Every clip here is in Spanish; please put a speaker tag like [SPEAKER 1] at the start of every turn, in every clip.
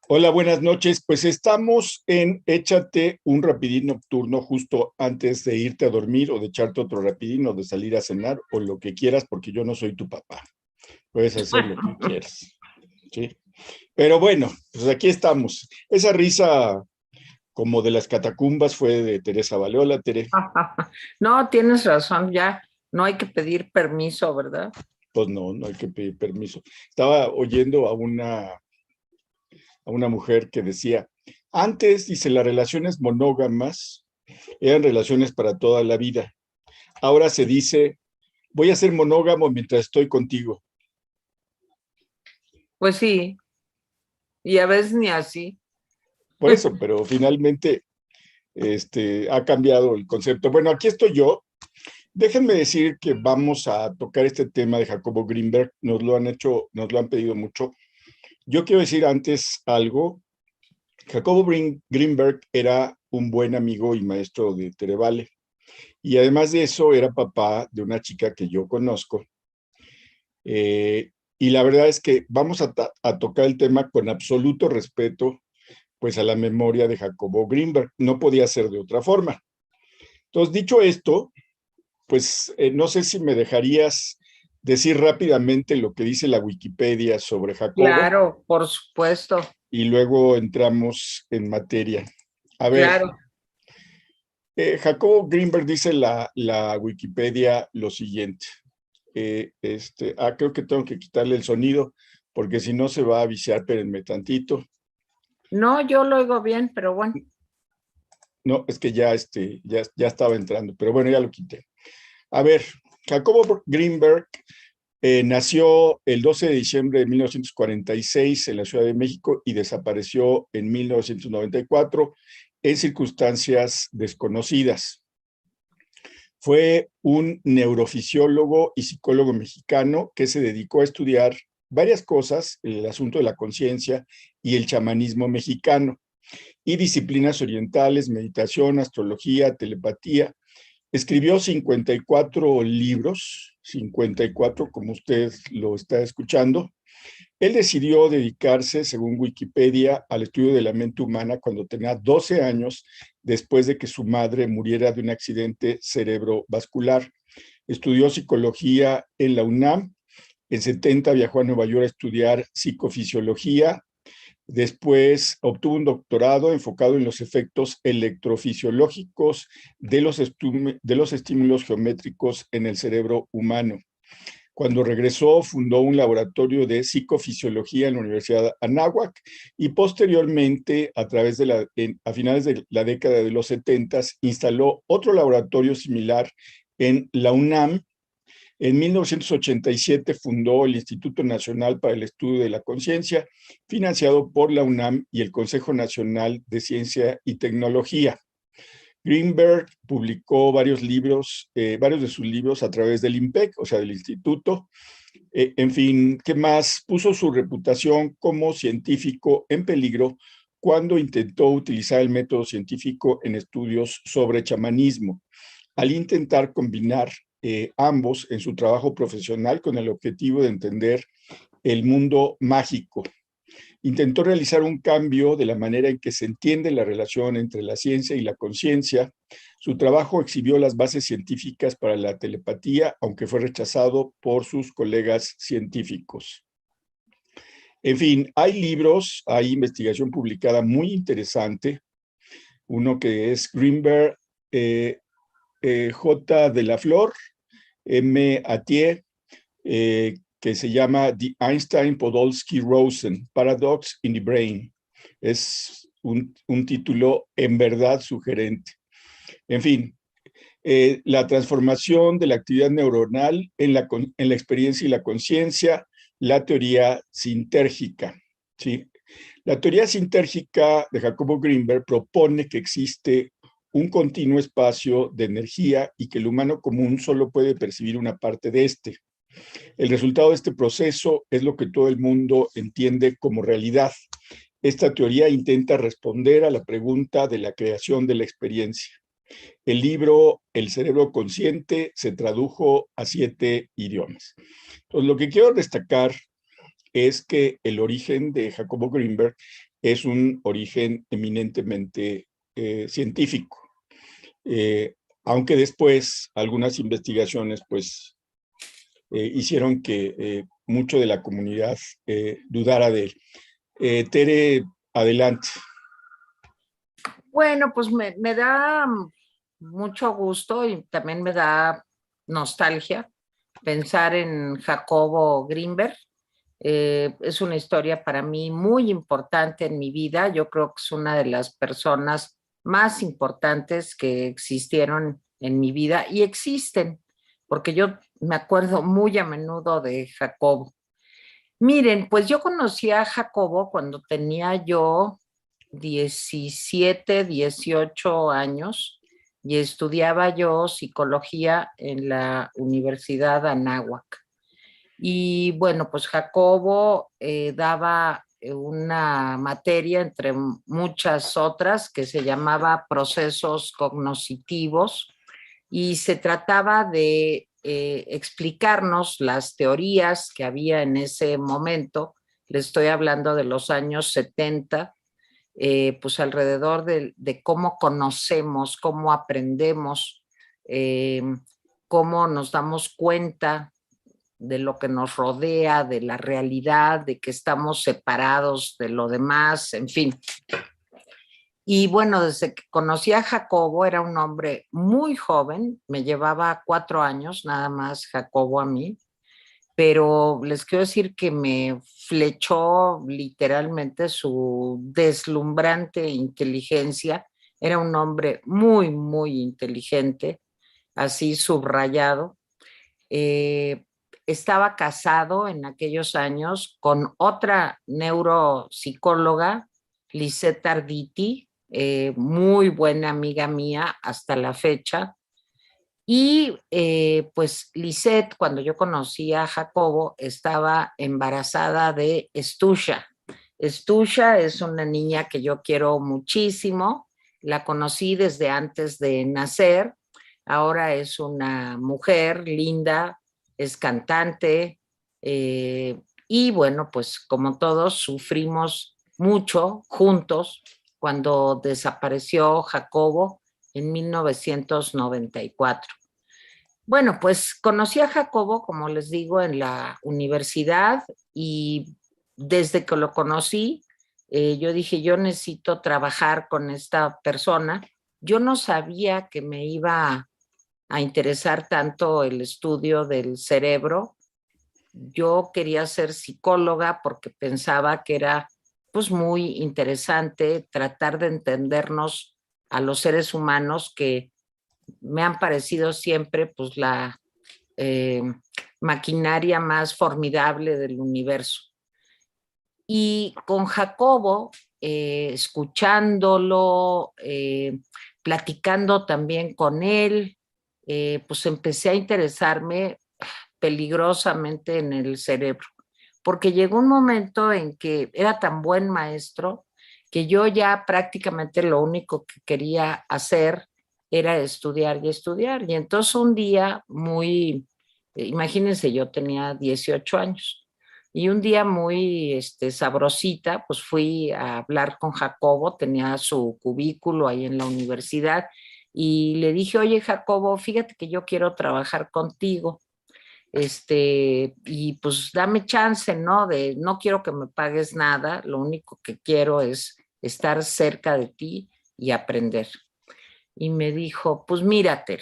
[SPEAKER 1] Hola, buenas noches. Pues estamos en Échate un rapidín nocturno justo antes de irte a dormir o de echarte otro rapidín o de salir a cenar o lo que quieras porque yo no soy tu papá. Puedes hacer lo que quieras, ¿sí? Pero bueno, pues aquí estamos. Esa risa como de las catacumbas fue de Teresa Valeola, Tere.
[SPEAKER 2] No, tienes razón, ya no hay que pedir permiso, ¿verdad?
[SPEAKER 1] Pues no, no hay que pedir permiso. Estaba oyendo a una mujer que decía, antes, dice, las relaciones monógamas eran relaciones para toda la vida. Ahora se dice, voy a ser monógamo mientras estoy contigo.
[SPEAKER 2] Pues sí, y a veces ni así.
[SPEAKER 1] Por eso, pero finalmente ha cambiado el concepto. Bueno, aquí estoy yo. Déjenme decir que vamos a tocar este tema de Jacobo Greenberg. Nos lo han pedido mucho. Yo quiero decir antes algo. Jacobo Greenberg era un buen amigo y maestro de Terevale. Y además de eso, era papá de una chica que yo conozco. Y la verdad es que vamos a tocar el tema con absoluto respeto, pues a la memoria de Jacobo Greenberg. No podía ser de otra forma. Entonces, dicho esto, pues no sé si me dejarías decir rápidamente lo que dice la Wikipedia sobre Jacobo
[SPEAKER 2] Claro, por supuesto,
[SPEAKER 1] y luego entramos en materia. A ver,
[SPEAKER 2] claro.
[SPEAKER 1] Jacobo Greenberg dice la Wikipedia lo siguiente. Creo que tengo que quitarle el sonido porque si no se va a viciar, espérenme tantito.
[SPEAKER 2] No, yo lo oigo bien, pero bueno.
[SPEAKER 1] No, es que ya estaba entrando, pero bueno, ya lo quité. A ver, Jacobo Greenberg nació el 12 de diciembre de 1946 en la Ciudad de México y desapareció en 1994 en circunstancias desconocidas. Fue un neurofisiólogo y psicólogo mexicano que se dedicó a estudiar varias cosas, el asunto de la conciencia y el chamanismo mexicano, y disciplinas orientales, meditación, astrología, telepatía. Escribió 54 libros, 54 como usted lo está escuchando. Él decidió dedicarse, según Wikipedia, al estudio de la mente humana cuando tenía 12 años, después de que su madre muriera de un accidente cerebrovascular. Estudió psicología en la UNAM. En 70 viajó a Nueva York a estudiar psicofisiología. Después obtuvo un doctorado enfocado en los efectos electrofisiológicos de los estímulos geométricos en el cerebro humano. Cuando regresó, fundó un laboratorio de psicofisiología en la Universidad de Anáhuac y posteriormente, a finales de la década de los 70, instaló otro laboratorio similar en la UNAM. En 1987 fundó el Instituto Nacional para el Estudio de la Conciencia, financiado por la UNAM y el Consejo Nacional de Ciencia y Tecnología. Greenberg publicó varios de sus libros a través del IMPEC, o sea, del instituto. En fin, ¿qué más? Puso su reputación como científico en peligro cuando intentó utilizar el método científico en estudios sobre chamanismo, al intentar combinar ambos en su trabajo profesional con el objetivo de entender el mundo mágico. Intentó realizar un cambio de la manera en que se entiende la relación entre la ciencia y la conciencia. Su trabajo exhibió las bases científicas para la telepatía, aunque fue rechazado por sus colegas científicos. En fin, hay libros, hay investigación publicada muy interesante. Uno que es Greenberg, J. de la Flor, M. Atier, que se llama The Einstein-Podolsky-Rosen Paradox in the Brain. Es un título en verdad sugerente. En fin, la transformación de la actividad neuronal en la experiencia y la conciencia, la teoría sintérgica. ¿Sí? La teoría sintérgica de Jacobo Greenberg propone que existe un continuo espacio de energía y que el humano común solo puede percibir una parte de este. El resultado de este proceso es lo que todo el mundo entiende como realidad. Esta teoría intenta responder a la pregunta de la creación de la experiencia. El libro El cerebro consciente se tradujo a 7 idiomas. Entonces, lo que quiero destacar es que el origen de Jacobo Greenberg es un origen eminentemente científico. Aunque después algunas investigaciones pues hicieron que mucho de la comunidad dudara de él. Tere, adelante.
[SPEAKER 2] Bueno, pues me da mucho gusto y también me da nostalgia pensar en Jacobo Grinberg. Es una historia para mí muy importante en mi vida. Yo creo que es una de las personas más importantes que existieron en mi vida y existen, porque yo me acuerdo muy a menudo de Jacobo. Miren, pues yo conocí a Jacobo cuando tenía yo 17, 18 años y estudiaba yo psicología en la Universidad de Anáhuac. Y bueno, pues Jacobo daba una materia entre muchas otras que se llamaba procesos cognitivos y se trataba de explicarnos las teorías que había en ese momento. Le estoy hablando de los años 70, pues alrededor de cómo conocemos, cómo aprendemos, eh, cómo nos damos cuenta de lo que nos rodea, de la realidad, de que estamos separados de lo demás, en fin. Y bueno, desde que conocí a Jacobo, era un hombre muy joven, me llevaba 4 años nada más Jacobo a mí, pero les quiero decir que me flechó literalmente su deslumbrante inteligencia. Era un hombre muy, muy inteligente, así subrayado. Eh, Estaba casado en aquellos años con otra neuropsicóloga, Lisette Arditi, muy buena amiga mía hasta la fecha. Y pues Lisette, cuando yo conocí a Jacobo, estaba embarazada de Estusha. Estusha es una niña que yo quiero muchísimo. La conocí desde antes de nacer. Ahora es una mujer linda, es cantante. Y bueno, pues como todos sufrimos mucho juntos cuando desapareció Jacobo en 1994. Bueno, pues conocí a Jacobo, como les digo, en la universidad y desde que lo conocí, yo dije, yo necesito trabajar con esta persona. Yo no sabía que me iba a interesar tanto el estudio del cerebro. Yo quería ser psicóloga porque pensaba que era pues muy interesante tratar de entendernos a los seres humanos que me han parecido siempre pues la eh, maquinaria más formidable del universo. Y con Jacobo, escuchándolo, platicando también con él, pues empecé a interesarme peligrosamente en el cerebro, porque llegó un momento en que era tan buen maestro que yo ya prácticamente lo único que quería hacer era estudiar y estudiar. Y entonces un día muy, imagínense, yo tenía 18 años. Y un día muy sabrosita, pues fui a hablar con Jacobo, tenía su cubículo ahí en la universidad, y le dije, oye Jacobo, fíjate que yo quiero trabajar contigo, y pues dame chance, ¿no? No quiero que me pagues nada, lo único que quiero es estar cerca de ti y aprender. Y me dijo, pues mírate,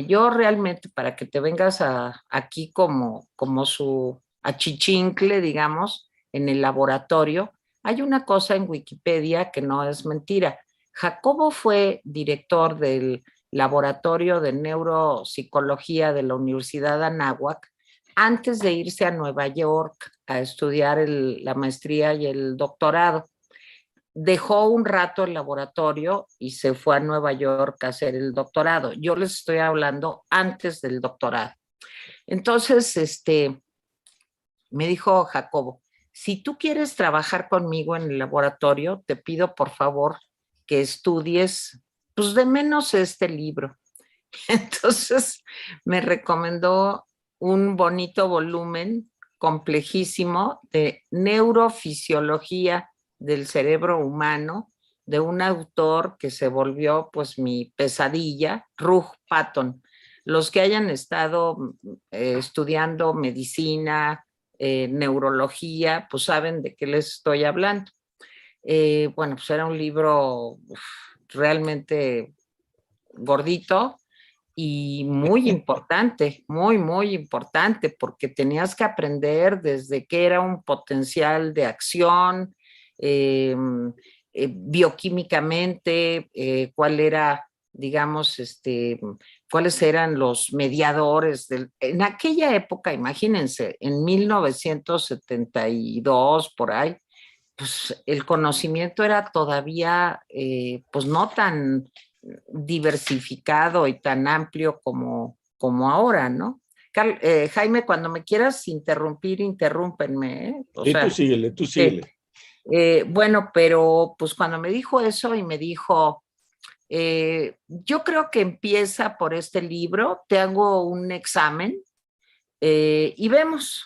[SPEAKER 2] yo realmente para que te vengas aquí como su achichincle, digamos, en el laboratorio, hay una cosa en Wikipedia que no es mentira. Jacobo fue director del laboratorio de neuropsicología de la Universidad de Anáhuac antes de irse a Nueva York a estudiar la maestría y el doctorado. Dejó un rato el laboratorio y se fue a Nueva York a hacer el doctorado. Yo les estoy hablando antes del doctorado. Entonces, me dijo Jacobo, si tú quieres trabajar conmigo en el laboratorio, te pido por favor que estudies, pues de menos este libro. Entonces, me recomendó un bonito volumen complejísimo de neurofisiología del cerebro humano de un autor que se volvió pues mi pesadilla, Rugg Patton. Los que hayan estado estudiando medicina, neurología, pues saben de qué les estoy hablando. Bueno, pues era un libro realmente gordito y muy importante, muy importante, porque tenías que aprender desde qué era un potencial de acción, bioquímicamente, cuál era, digamos, cuáles eran los mediadores en aquella época, imagínense, en 1972, por ahí, pues el conocimiento era todavía, pues no tan diversificado y tan amplio como ahora, ¿no? Jaime, cuando me quieras interrumpir, interrúmpenme, ¿eh? O
[SPEAKER 1] Sí, tú
[SPEAKER 2] sea,
[SPEAKER 1] síguele, tú síguele.
[SPEAKER 2] bueno, pero pues cuando me dijo eso y me dijo, yo creo que empieza por este libro, te hago un examen y vemos.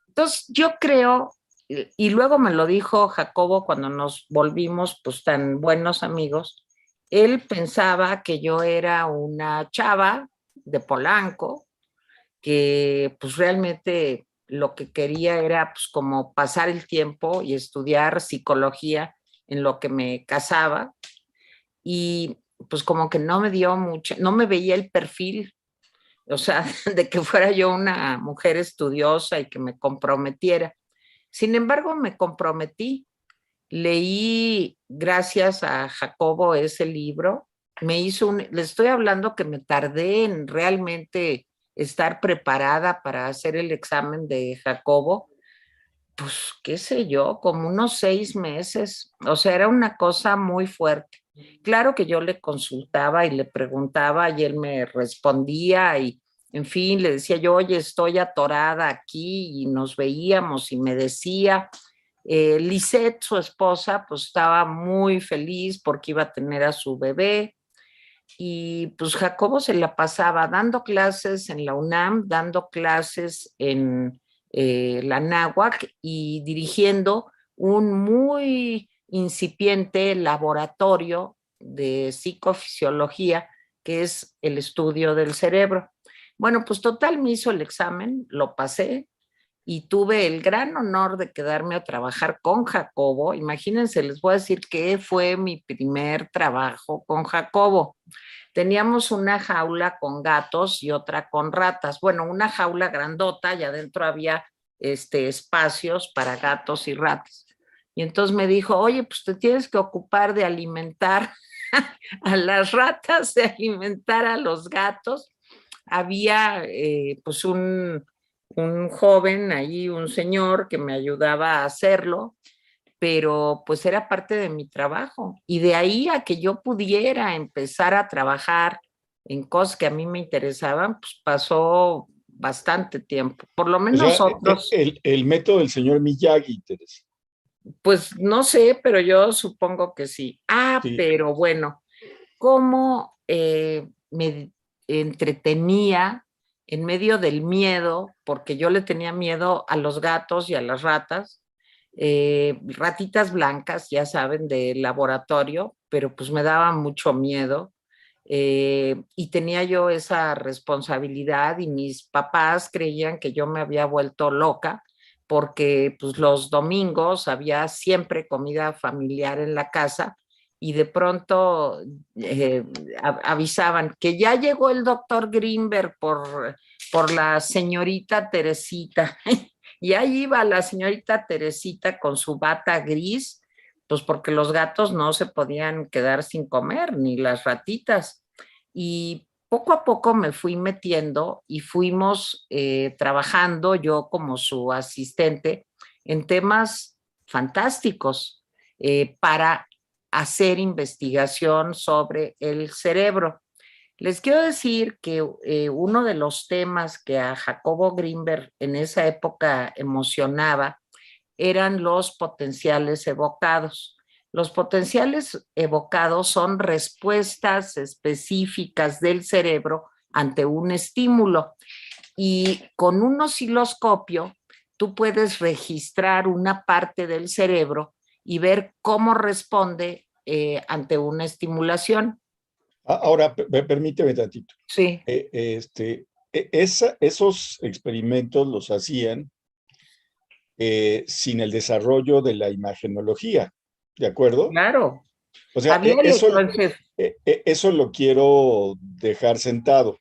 [SPEAKER 2] Entonces, yo creo, y luego me lo dijo Jacobo cuando nos volvimos pues tan buenos amigos, él pensaba que yo era una chava de Polanco, que pues realmente lo que quería era pues como pasar el tiempo y estudiar psicología en lo que me casaba y pues como que no me dio mucho, no me veía el perfil, o sea, de que fuera yo una mujer estudiosa y que me comprometiera. Sin embargo, me comprometí, leí, gracias a Jacobo, ese libro, le estoy hablando que me tardé en realmente estar preparada para hacer el examen de Jacobo, pues qué sé yo, como unos 6 meses, o sea, era una cosa muy fuerte. Claro que yo le consultaba y le preguntaba y él me respondía y, en fin, le decía yo, oye, estoy atorada aquí y nos veíamos y me decía, Lisette, su esposa, pues estaba muy feliz porque iba a tener a su bebé y pues Jacobo se la pasaba dando clases en la UNAM, dando clases en la Náhuac y dirigiendo un muy incipiente laboratorio de psicofisiología, que es el estudio del cerebro. Bueno, pues total, me hizo el examen, lo pasé, y tuve el gran honor de quedarme a trabajar con Jacobo. Imagínense, les voy a decir que fue mi primer trabajo con Jacobo. Teníamos una jaula con gatos y otra con ratas. Bueno, una jaula grandota y adentro había espacios para gatos y ratas. Y entonces me dijo, oye, pues te tienes que ocupar de alimentar a las ratas, de alimentar a los gatos. Había pues un joven ahí, un señor que me ayudaba a hacerlo, pero pues era parte de mi trabajo. Y de ahí a que yo pudiera empezar a trabajar en cosas que a mí me interesaban, pues pasó bastante tiempo. Por lo
[SPEAKER 1] O
[SPEAKER 2] menos
[SPEAKER 1] sea,
[SPEAKER 2] otros,
[SPEAKER 1] el método del señor Miyagi, Teresa.
[SPEAKER 2] pues no sé, pero yo supongo que sí. Ah,
[SPEAKER 1] Sí,
[SPEAKER 2] pero bueno, cómo me entretenía en medio del miedo, porque yo le tenía miedo a los gatos y a las ratas, ratitas blancas, ya saben, de laboratorio, pero pues me daba mucho miedo. Y tenía yo esa responsabilidad y mis papás creían que yo me había vuelto loca porque pues los domingos había siempre comida familiar en la casa y de pronto eh, avisaban que ya llegó el doctor Greenberg por la señorita Teresita. Y ahí iba la señorita Teresita con su bata gris, pues porque los gatos no se podían quedar sin comer, ni las ratitas. Y poco a poco me fui metiendo y fuimos trabajando yo como su asistente en temas fantásticos para hacer investigación sobre el cerebro. Les quiero decir que uno de los temas que a Jacobo Greenberg en esa época emocionaba eran los potenciales evocados. Los potenciales evocados son respuestas específicas del cerebro ante un estímulo y con un osciloscopio tú puedes registrar una parte del cerebro y ver cómo responde ante una estimulación.
[SPEAKER 1] Ahora, permíteme tantito.
[SPEAKER 2] Sí.
[SPEAKER 1] Esos experimentos los hacían sin el desarrollo de la imagenología, ¿de acuerdo?
[SPEAKER 2] Claro.
[SPEAKER 1] O sea,
[SPEAKER 2] Había entonces,
[SPEAKER 1] eso lo quiero dejar sentado.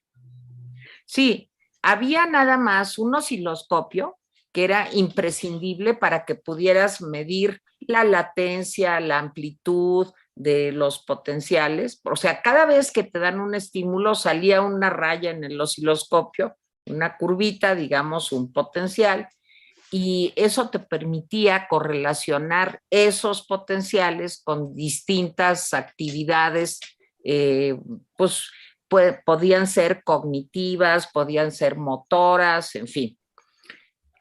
[SPEAKER 2] sí, había nada más un osciloscopio que era imprescindible para que pudieras medir la latencia, la amplitud de los potenciales. O sea, cada vez que te dan un estímulo salía una raya en el osciloscopio, una curvita, digamos, un potencial, y eso te permitía correlacionar esos potenciales con distintas actividades, pues podían ser cognitivas, podían ser motoras, en fin.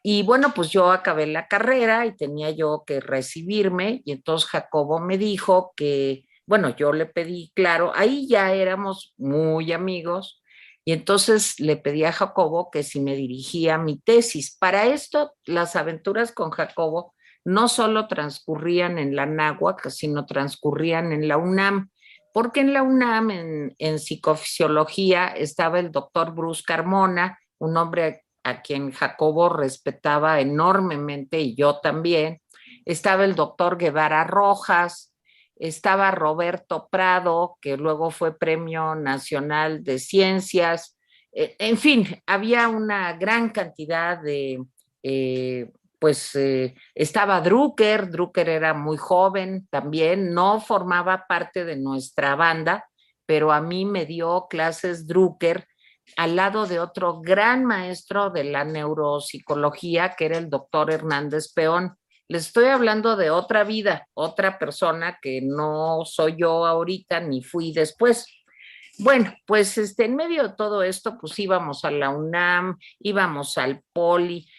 [SPEAKER 2] Y bueno, pues yo acabé la carrera y tenía yo que recibirme y entonces Jacobo me dijo que, bueno, yo le pedí, claro, ahí ya éramos muy amigos y entonces le pedí a Jacobo que si me dirigía mi tesis. Para esto, las aventuras con Jacobo no solo transcurrían en la náhuatl, sino transcurrían en la UNAM, porque en la UNAM, en psicofisiología, estaba el doctor Bruce Carmona, un hombre a quien Jacobo respetaba enormemente y yo también. Estaba el doctor Guevara Rojas, estaba Roberto Prado, que luego fue Premio Nacional de Ciencias. En fin, había una gran cantidad de, estaba Drucker. Drucker era muy joven también, no formaba parte de nuestra banda, pero a mí me dio clases Drucker al lado de otro gran maestro de la neuropsicología, que era el doctor Hernández Peón. Les estoy hablando de otra vida, otra persona que no soy yo ahorita ni fui después. Bueno, pues en medio de todo esto, pues íbamos a la UNAM, íbamos al Poli,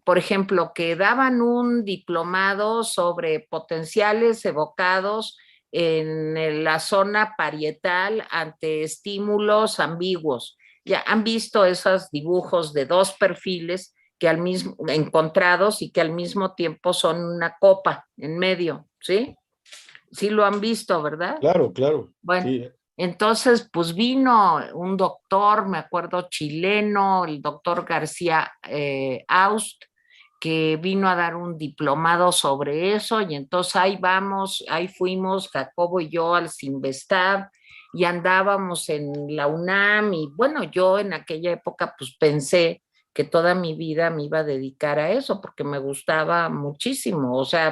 [SPEAKER 2] por ejemplo, que daban un diplomado sobre potenciales evocados en la zona parietal ante estímulos ambiguos. Ya han visto esos dibujos de dos perfiles que al mismo encontrados y que al mismo tiempo son una copa en medio, ¿sí? Sí lo han visto, ¿verdad?
[SPEAKER 1] Claro, claro.
[SPEAKER 2] Bueno,
[SPEAKER 1] Sí.
[SPEAKER 2] entonces, pues vino un doctor, me acuerdo, chileno, el doctor García Aust, que vino a dar un diplomado sobre eso, y entonces ahí vamos, ahí fuimos, Jacobo y yo al Sinvestab, y andábamos en la UNAM, y bueno, yo en aquella época pues pensé que toda mi vida me iba a dedicar a eso, porque me gustaba muchísimo, o sea,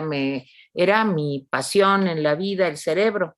[SPEAKER 2] era mi pasión en la vida, el cerebro.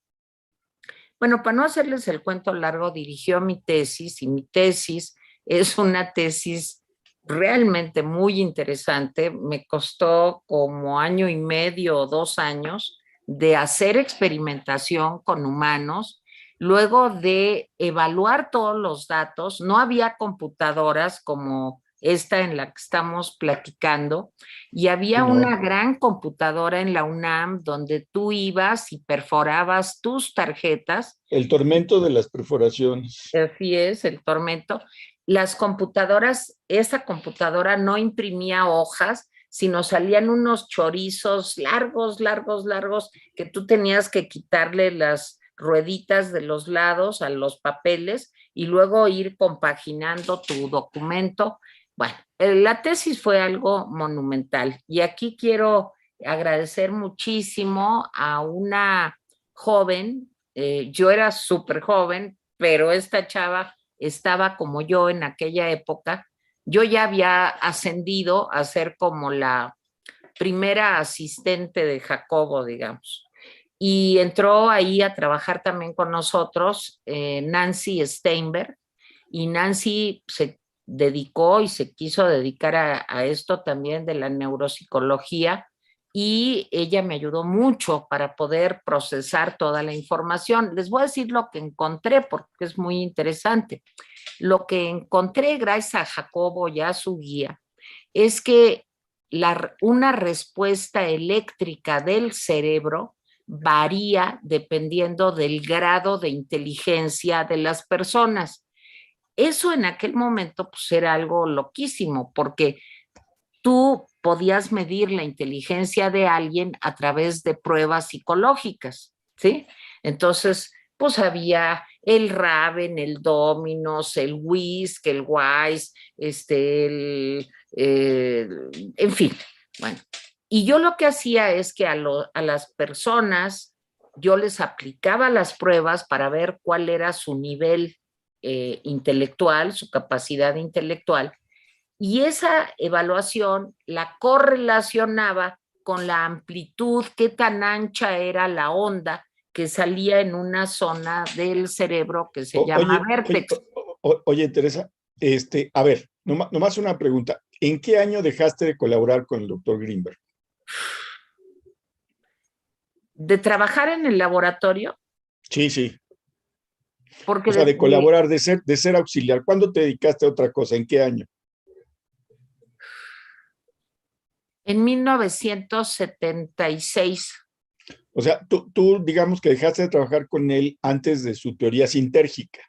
[SPEAKER 2] Bueno, para no hacerles el cuento largo, dirigió mi tesis y mi tesis es una tesis realmente muy interesante. Me costó como año y medio o 2 años de hacer experimentación con humanos, luego de evaluar todos los datos. No había computadoras como esta en la que estamos platicando, y había
[SPEAKER 1] Sí,
[SPEAKER 2] una
[SPEAKER 1] no.
[SPEAKER 2] gran computadora en la UNAM donde tú ibas y perforabas tus tarjetas.
[SPEAKER 1] El tormento de las perforaciones.
[SPEAKER 2] Así es, el tormento. Las computadoras, esa computadora no imprimía hojas, sino salían unos chorizos largos, largos, largos, que tú tenías que quitarle las rueditas de los lados a los papeles y luego ir compaginando tu documento. Bueno, la tesis fue algo monumental y aquí quiero agradecer muchísimo a una joven. Yo era súper joven, pero esta chava estaba como yo en aquella época. Yo ya había ascendido a ser como la primera asistente de Jacobo, digamos. Y entró ahí a trabajar también con nosotros Nancy Steinberg, y Nancy se dedicó y se quiso dedicar a esto también de la neuropsicología, y ella me ayudó mucho para poder procesar toda la información. Les voy a decir lo que encontré porque es muy interesante. Lo que encontré gracias a Jacobo y a su guía es que una respuesta eléctrica del cerebro varía dependiendo del grado de inteligencia de las personas. Eso en aquel momento pues era algo loquísimo, porque tú podías medir la inteligencia de alguien a través de pruebas psicológicas, ¿sí? Entonces, pues había el Raven, el Dominos, el Whisk, el Wise, en fin, bueno. Y yo lo que hacía es que a las personas yo les aplicaba las pruebas para ver cuál era su nivel intelectual, su capacidad intelectual, y esa evaluación la correlacionaba con la amplitud, qué tan ancha era la onda que salía en una zona del cerebro que se llama vértex.
[SPEAKER 1] Oye, Teresa, a ver, nomás una pregunta. ¿En qué año dejaste de colaborar con el doctor Greenberg?
[SPEAKER 2] De trabajar en el laboratorio.
[SPEAKER 1] Sí, sí.
[SPEAKER 2] Porque
[SPEAKER 1] O sea, de colaborar, de ser auxiliar. ¿Cuándo te dedicaste a otra cosa? ¿En qué año?
[SPEAKER 2] En 1976.
[SPEAKER 1] O sea, tú digamos que dejaste de trabajar con él antes de su teoría sintérgica.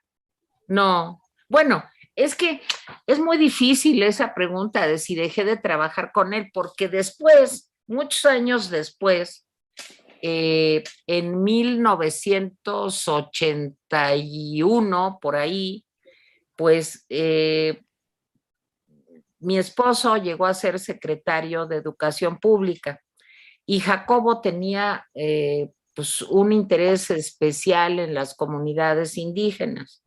[SPEAKER 2] No, bueno, es que es muy difícil esa pregunta de si dejé de trabajar con él, porque después, muchos años después, en 1981, por ahí, pues mi esposo llegó a ser secretario de Educación Pública y Jacobo tenía pues un interés especial en las comunidades indígenas.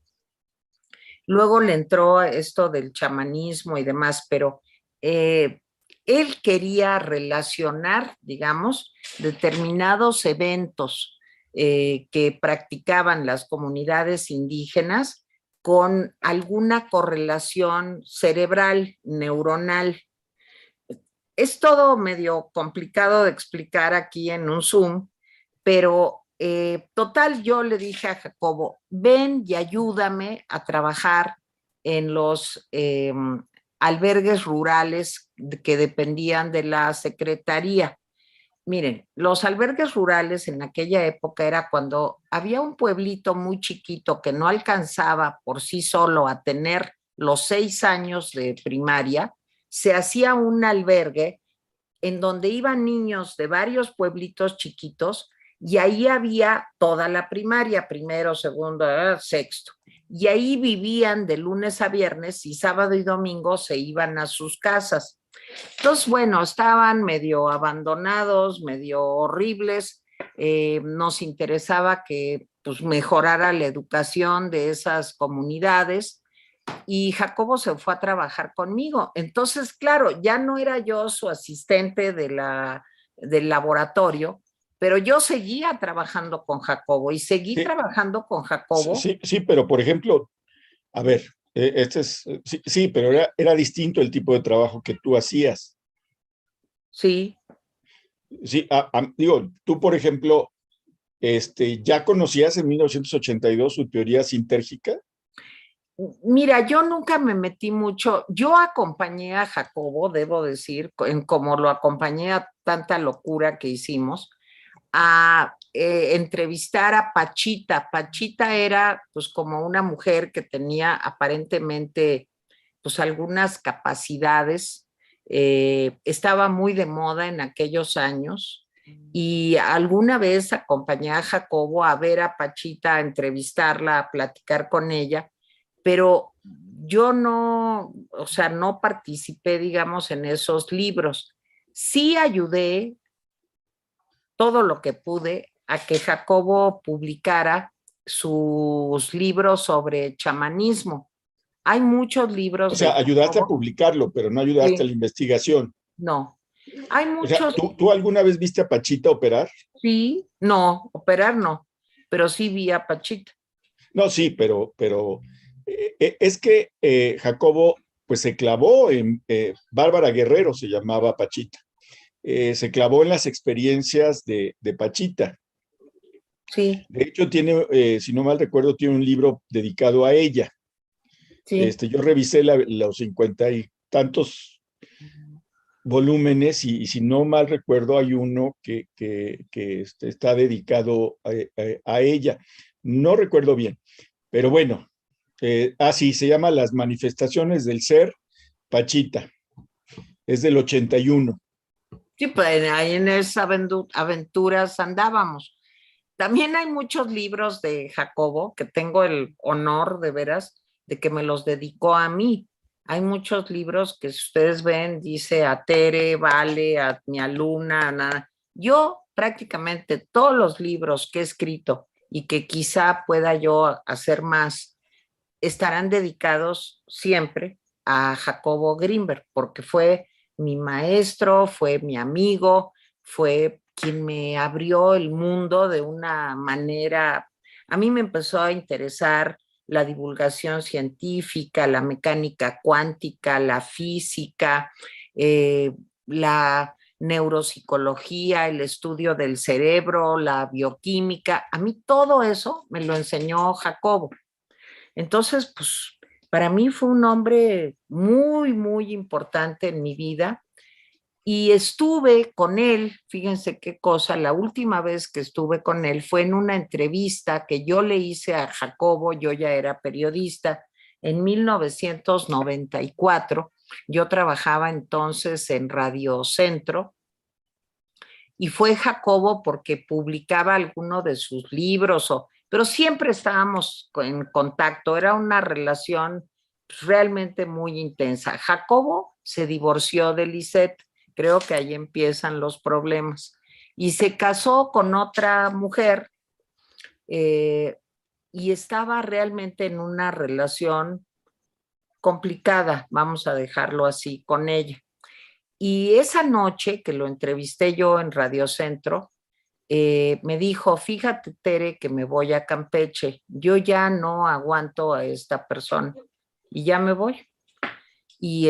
[SPEAKER 2] Luego le entró esto del chamanismo y demás, pero él quería relacionar, digamos, determinados eventos que practicaban las comunidades indígenas con alguna correlación cerebral, neuronal. Es todo medio complicado de explicar aquí en un Zoom, pero total, yo le dije a Jacobo, ven y ayúdame a trabajar en los albergues rurales que dependían de la secretaría. Miren, los albergues rurales en aquella época era cuando había un pueblito muy chiquito que no alcanzaba por sí solo a tener los 6 años de primaria, se hacía un albergue en donde iban niños de varios pueblitos chiquitos y ahí había toda la primaria, primero, segundo, sexto. Y ahí vivían de lunes a viernes y sábado y domingo se iban a sus casas. Entonces, bueno, estaban medio abandonados, medio horribles. Nos interesaba que pues, mejorara la educación de esas comunidades y Jacobo se fue a trabajar conmigo. Entonces, claro, ya no era yo su asistente del laboratorio, pero yo seguía trabajando con Jacobo y seguí
[SPEAKER 1] Sí,
[SPEAKER 2] trabajando con Jacobo.
[SPEAKER 1] sí, sí, pero por ejemplo, a ver, sí, sí, pero era distinto el tipo de trabajo que tú hacías.
[SPEAKER 2] Sí.
[SPEAKER 1] Sí, digo, tú, por ejemplo, ¿ya conocías en 1982 su teoría sintérgica?
[SPEAKER 2] Mira, yo nunca me metí mucho. Yo acompañé a Jacobo, debo decir, en como lo acompañé a tanta locura que hicimos, a entrevistar a Pachita. Pachita era pues como una mujer que tenía aparentemente pues algunas capacidades, estaba muy de moda en aquellos años y alguna vez acompañé a Jacobo a ver a Pachita, a entrevistarla, a platicar con ella, pero yo no, o sea, no participé, digamos, en esos libros. Sí ayudé todo lo que pude a que Jacobo publicara sus libros sobre chamanismo. Hay muchos
[SPEAKER 1] O
[SPEAKER 2] libros de
[SPEAKER 1] sea, ayudaste a
[SPEAKER 2] Jacobo.
[SPEAKER 1] publicarlo, pero no ayudaste a
[SPEAKER 2] Sí.
[SPEAKER 1] la investigación.
[SPEAKER 2] No. Hay
[SPEAKER 1] O sea,
[SPEAKER 2] muchos,
[SPEAKER 1] ¿tú alguna vez viste a Pachita operar?
[SPEAKER 2] sí, no, operar no, pero sí vi a Pachita.
[SPEAKER 1] No, sí, pero es que Jacobo pues se clavó en, Bárbara Guerrero se llamaba Pachita, se clavó en las experiencias de Pachita.
[SPEAKER 2] Sí,
[SPEAKER 1] De hecho, tiene, si no mal recuerdo, tiene un libro dedicado a ella.
[SPEAKER 2] sí.
[SPEAKER 1] Yo revisé los 50 y tantos volúmenes y si no mal recuerdo hay uno que está dedicado a ella. No recuerdo bien, pero bueno, sí, se llama Las manifestaciones del ser, Pachita. es del 81.
[SPEAKER 2] Sí, pues ahí en esas aventuras andábamos. También hay muchos libros de Jacobo que tengo el honor de veras de que me los dedicó a mí. Hay muchos libros que si ustedes ven, dice a Tere, Vale, a mi alumna, a nada. Yo prácticamente todos los libros que he escrito y que quizá pueda yo hacer más, estarán dedicados siempre a Jacobo Grinberg, porque fue mi maestro, fue mi amigo, fue quien me abrió el mundo de una manera. A mí me empezó a interesar la divulgación científica, la mecánica cuántica, la física, la neuropsicología, el estudio del cerebro, la bioquímica. A mí todo eso me lo enseñó Jacobo. Entonces, pues para mí fue un hombre muy, muy importante en mi vida y estuve con él, fíjense qué cosa, la última vez que estuve con él fue en una entrevista que yo le hice a Jacobo, yo ya era periodista, en 1994, yo trabajaba entonces en Radio Centro y fue Jacobo porque publicaba alguno de sus libros, pero siempre estábamos en contacto, era una relación realmente muy intensa. Jacobo se divorció de Lisette, creo que ahí empiezan los problemas, y se casó con otra mujer eh, y estaba realmente en una relación complicada, vamos a dejarlo así, con ella. Y esa noche que lo entrevisté yo en Radio Centro, me dijo, fíjate, Tere, que me voy a Campeche, yo ya no aguanto a esta persona y ya me voy. Y,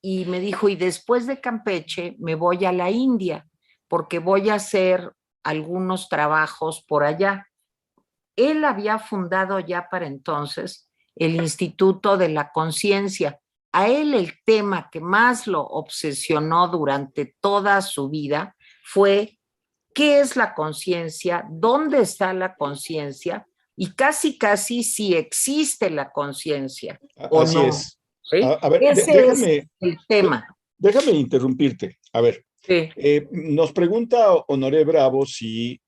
[SPEAKER 2] y me dijo, y después de Campeche me voy a la India porque voy a hacer algunos trabajos por allá. Él había fundado ya para entonces el Instituto de la Conciencia. A él el tema que más lo obsesionó durante toda su vida fue qué es la conciencia, dónde está la conciencia y casi, casi si existe la conciencia o
[SPEAKER 1] Así
[SPEAKER 2] no.
[SPEAKER 1] es.
[SPEAKER 2] ¿Sí?
[SPEAKER 1] A ver,
[SPEAKER 2] Ese es
[SPEAKER 1] déjame,
[SPEAKER 2] el tema.
[SPEAKER 1] déjame interrumpirte. A ver,
[SPEAKER 2] Sí.
[SPEAKER 1] nos pregunta Honoré Bravo si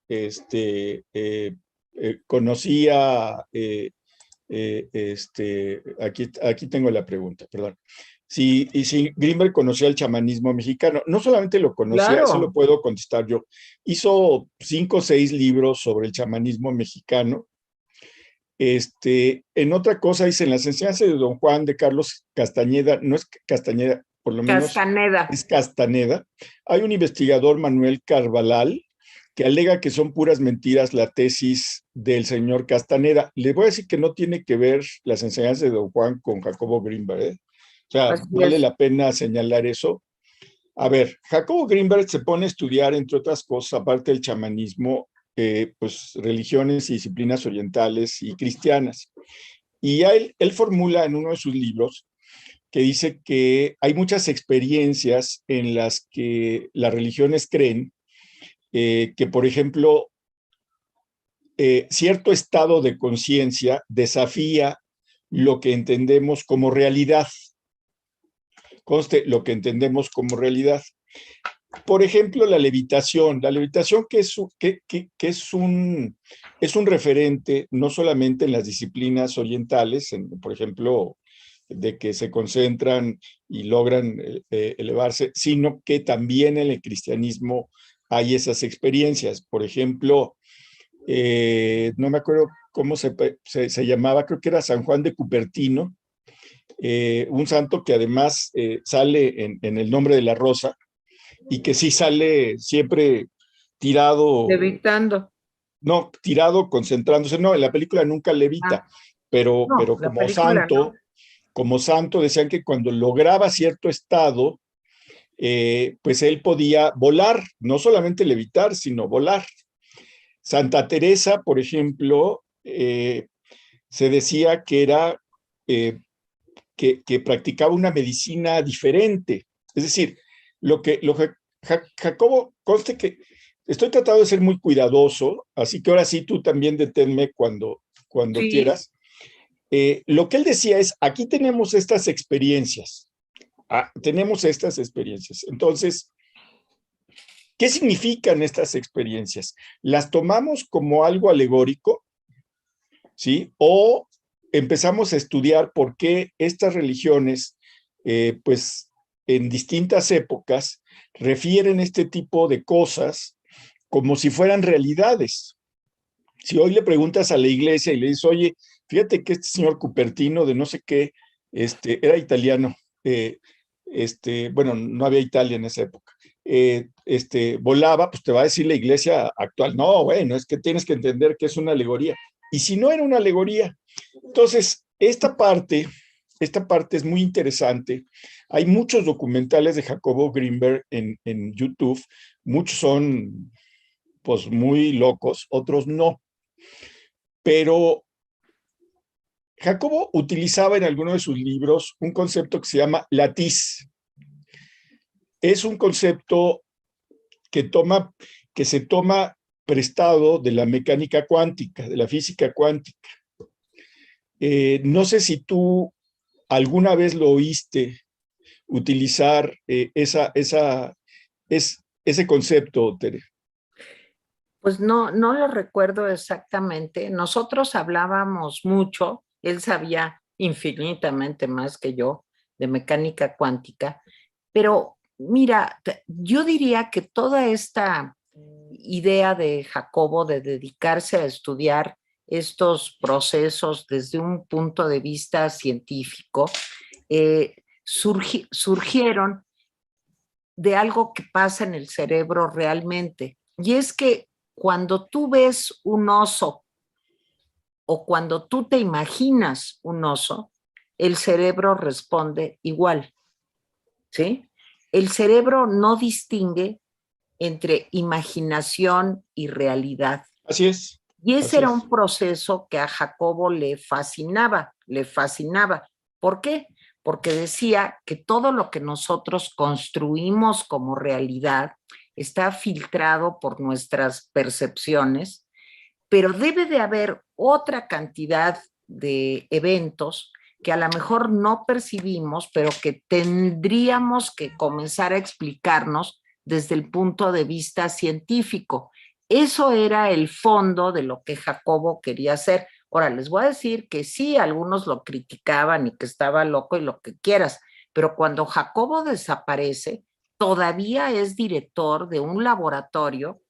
[SPEAKER 1] conocía, aquí tengo la pregunta, perdón. Si Grimberg conocía el chamanismo mexicano. No solamente lo conocía, eso lo
[SPEAKER 2] Claro.
[SPEAKER 1] puedo contestar yo. Hizo 5 o 6 libros sobre el chamanismo mexicano. En otra cosa, dice, en las enseñanzas de Don Juan de Carlos Castañeda, no es Castañeda, por lo menos
[SPEAKER 2] Castaneda.
[SPEAKER 1] es Castaneda, hay un investigador, Manuel Carvalal, que alega que son puras mentiras la tesis del señor Castaneda. Le voy a decir que no tiene que ver las enseñanzas de Don Juan con Jacobo Grinberg, ¿eh? O sea,
[SPEAKER 2] Así
[SPEAKER 1] vale
[SPEAKER 2] es.
[SPEAKER 1] la pena señalar eso. A ver, Jacobo Grinberg se pone a estudiar, entre otras cosas, aparte del chamanismo, pues religiones y disciplinas orientales y cristianas. Y él formula en uno de sus libros que dice que hay muchas experiencias en las que las religiones creen que, por ejemplo, cierto estado de conciencia desafía lo que entendemos como realidad. Conste, lo que entendemos como realidad. Por ejemplo, la levitación que es un referente no solamente en las disciplinas orientales, por ejemplo, de que se concentran y logran elevarse, sino que también en el cristianismo hay esas experiencias. Por ejemplo, no me acuerdo cómo se llamaba, creo que era San Juan de Cupertino, un santo que además sale en El nombre de la rosa, y que sí sale siempre tirado,
[SPEAKER 2] Levitando.
[SPEAKER 1] no, tirado, concentrándose, no, en la película nunca levita,
[SPEAKER 2] Ah, no,
[SPEAKER 1] pero
[SPEAKER 2] la película no.
[SPEAKER 1] como santo decían que cuando lograba cierto estado, pues él podía volar, no solamente levitar, sino volar. Santa Teresa, por ejemplo, se decía que era, que practicaba una medicina diferente, es decir, lo que Jacobo, conste que estoy tratando de ser muy cuidadoso, así que ahora sí tú también deténme cuando
[SPEAKER 2] Sí,
[SPEAKER 1] quieras. Lo que él decía es, aquí tenemos estas experiencias, tenemos estas experiencias. Entonces, ¿qué significan estas experiencias? ¿Las tomamos como algo alegórico? ¿Sí? ¿O empezamos a estudiar por qué estas religiones, pues en distintas épocas, refieren este tipo de cosas como si fueran realidades? Si hoy le preguntas a la iglesia y le dices, oye, fíjate que este señor Cupertino de no sé qué, era italiano, bueno, no había Italia en esa época, volaba, pues te va a decir la iglesia actual, no, bueno, es que tienes que entender que es una alegoría. Y si no era una alegoría, entonces esta parte es muy interesante. Hay muchos documentales de Jacobo Greenberg en YouTube, muchos son pues muy locos, otros no. Pero Jacobo utilizaba en alguno de sus libros un concepto que se llama latiz. Es un concepto que, que se toma prestado de la mecánica cuántica, de la física cuántica. No sé si tú alguna vez lo oíste utilizar ese concepto, Tere.
[SPEAKER 2] Pues no, no lo recuerdo exactamente. Nosotros hablábamos mucho, él sabía infinitamente más que yo de mecánica cuántica, pero mira, yo diría que toda esta idea de Jacobo de dedicarse a estudiar estos procesos desde un punto de vista científico, surgieron de algo que pasa en el cerebro realmente. Y es que cuando tú ves un oso o cuando tú te imaginas un oso, el cerebro responde igual, ¿sí? El cerebro no distingue entre imaginación y realidad.
[SPEAKER 1] Así es,
[SPEAKER 2] Y ese
[SPEAKER 1] así
[SPEAKER 2] era
[SPEAKER 1] es.
[SPEAKER 2] un proceso que a Jacobo le fascinaba, le fascinaba. ¿Por qué? Porque decía que todo lo que nosotros construimos como realidad está filtrado por nuestras percepciones, pero debe de haber otra cantidad de eventos que a lo mejor no percibimos, pero que tendríamos que comenzar a explicarnos desde el punto de vista científico. Eso era el fondo de lo que Jacobo quería hacer. Ahora, les voy a decir que sí, algunos lo criticaban y que estaba loco y lo que quieras, pero cuando Jacobo desaparece, todavía es director de un laboratorio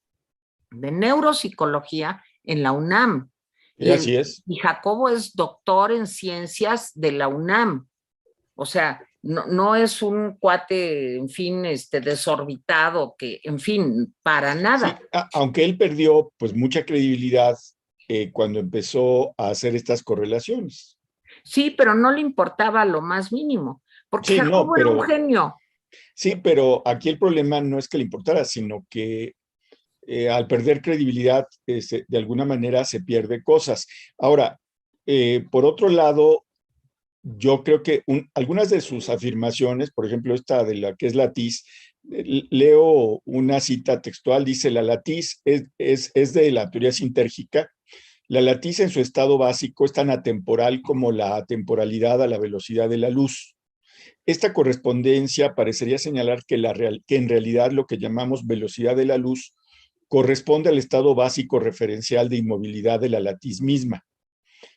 [SPEAKER 2] de neuropsicología en la UNAM.
[SPEAKER 1] Así es.
[SPEAKER 2] Y Jacobo es doctor en ciencias de la UNAM. O sea, no, no es un cuate, en fin, desorbitado, que, en fin, para
[SPEAKER 1] Sí,
[SPEAKER 2] nada.
[SPEAKER 1] aunque él perdió pues mucha credibilidad cuando empezó a hacer estas correlaciones.
[SPEAKER 2] Sí, pero no le importaba lo más mínimo, porque
[SPEAKER 1] Sí, no,
[SPEAKER 2] Jacobo era un
[SPEAKER 1] pero
[SPEAKER 2] genio.
[SPEAKER 1] sí, pero aquí el problema no es que le importara, sino que al perder credibilidad, de alguna manera se pierde cosas. Ahora, por otro lado, yo creo que algunas de sus afirmaciones, por ejemplo, esta de la que es latiz, leo una cita textual, dice, la latiz es de la teoría sintérgica. La latiz en su estado básico es tan atemporal como la atemporalidad a la velocidad de la luz. Esta correspondencia parecería señalar que en realidad lo que llamamos velocidad de la luz corresponde al estado básico referencial de inmovilidad de la latiz misma.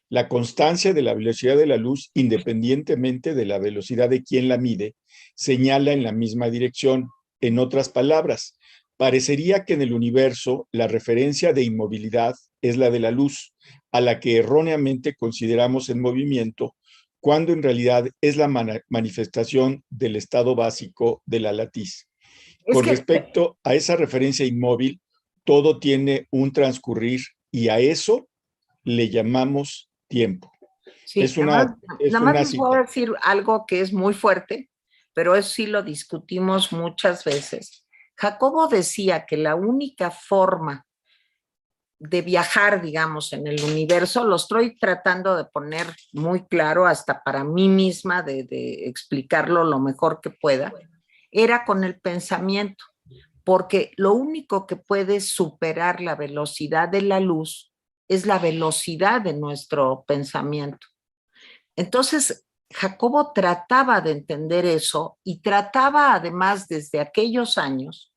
[SPEAKER 1] La constancia de la velocidad de la luz, independientemente de la velocidad de quien la mide, señala en la misma dirección. En otras palabras, parecería que en el universo la referencia de inmovilidad es la de la luz, a la que erróneamente consideramos en movimiento, cuando en realidad es la manifestación del estado básico de la latiz.
[SPEAKER 2] Es
[SPEAKER 1] Con
[SPEAKER 2] que
[SPEAKER 1] respecto a esa referencia inmóvil, todo tiene un transcurrir y a eso le llamamos tiempo.
[SPEAKER 2] sí,
[SPEAKER 1] Es
[SPEAKER 2] nada más
[SPEAKER 1] una
[SPEAKER 2] les voy a
[SPEAKER 1] cita.
[SPEAKER 2] decir algo que es muy fuerte, pero eso sí lo discutimos muchas veces. Jacobo decía que la única forma de viajar, digamos, en el universo, lo estoy tratando de poner muy claro hasta para mí misma, de explicarlo lo mejor que pueda, era con el pensamiento, porque lo único que puede superar la velocidad de la luz es la velocidad de nuestro pensamiento. Entonces, Jacobo trataba de entender eso y trataba además desde aquellos años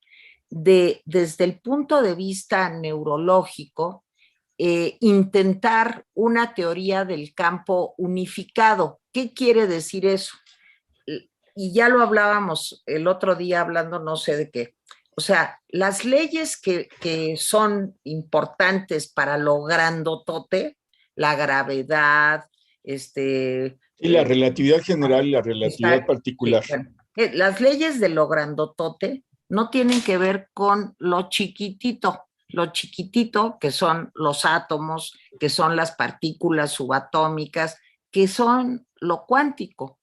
[SPEAKER 2] desde el punto de vista neurológico, intentar una teoría del campo unificado. ¿Qué quiere decir eso? Y ya lo hablábamos el otro día hablando no sé de qué. O sea, las leyes que son importantes para lo grandotote, la gravedad,
[SPEAKER 1] Y la relatividad general y la relatividad
[SPEAKER 2] exacto, sí,
[SPEAKER 1] particular.
[SPEAKER 2] bueno, las leyes de lo grandotote no tienen que ver con lo chiquitito que son los átomos, que son las partículas subatómicas, que son lo cuántico.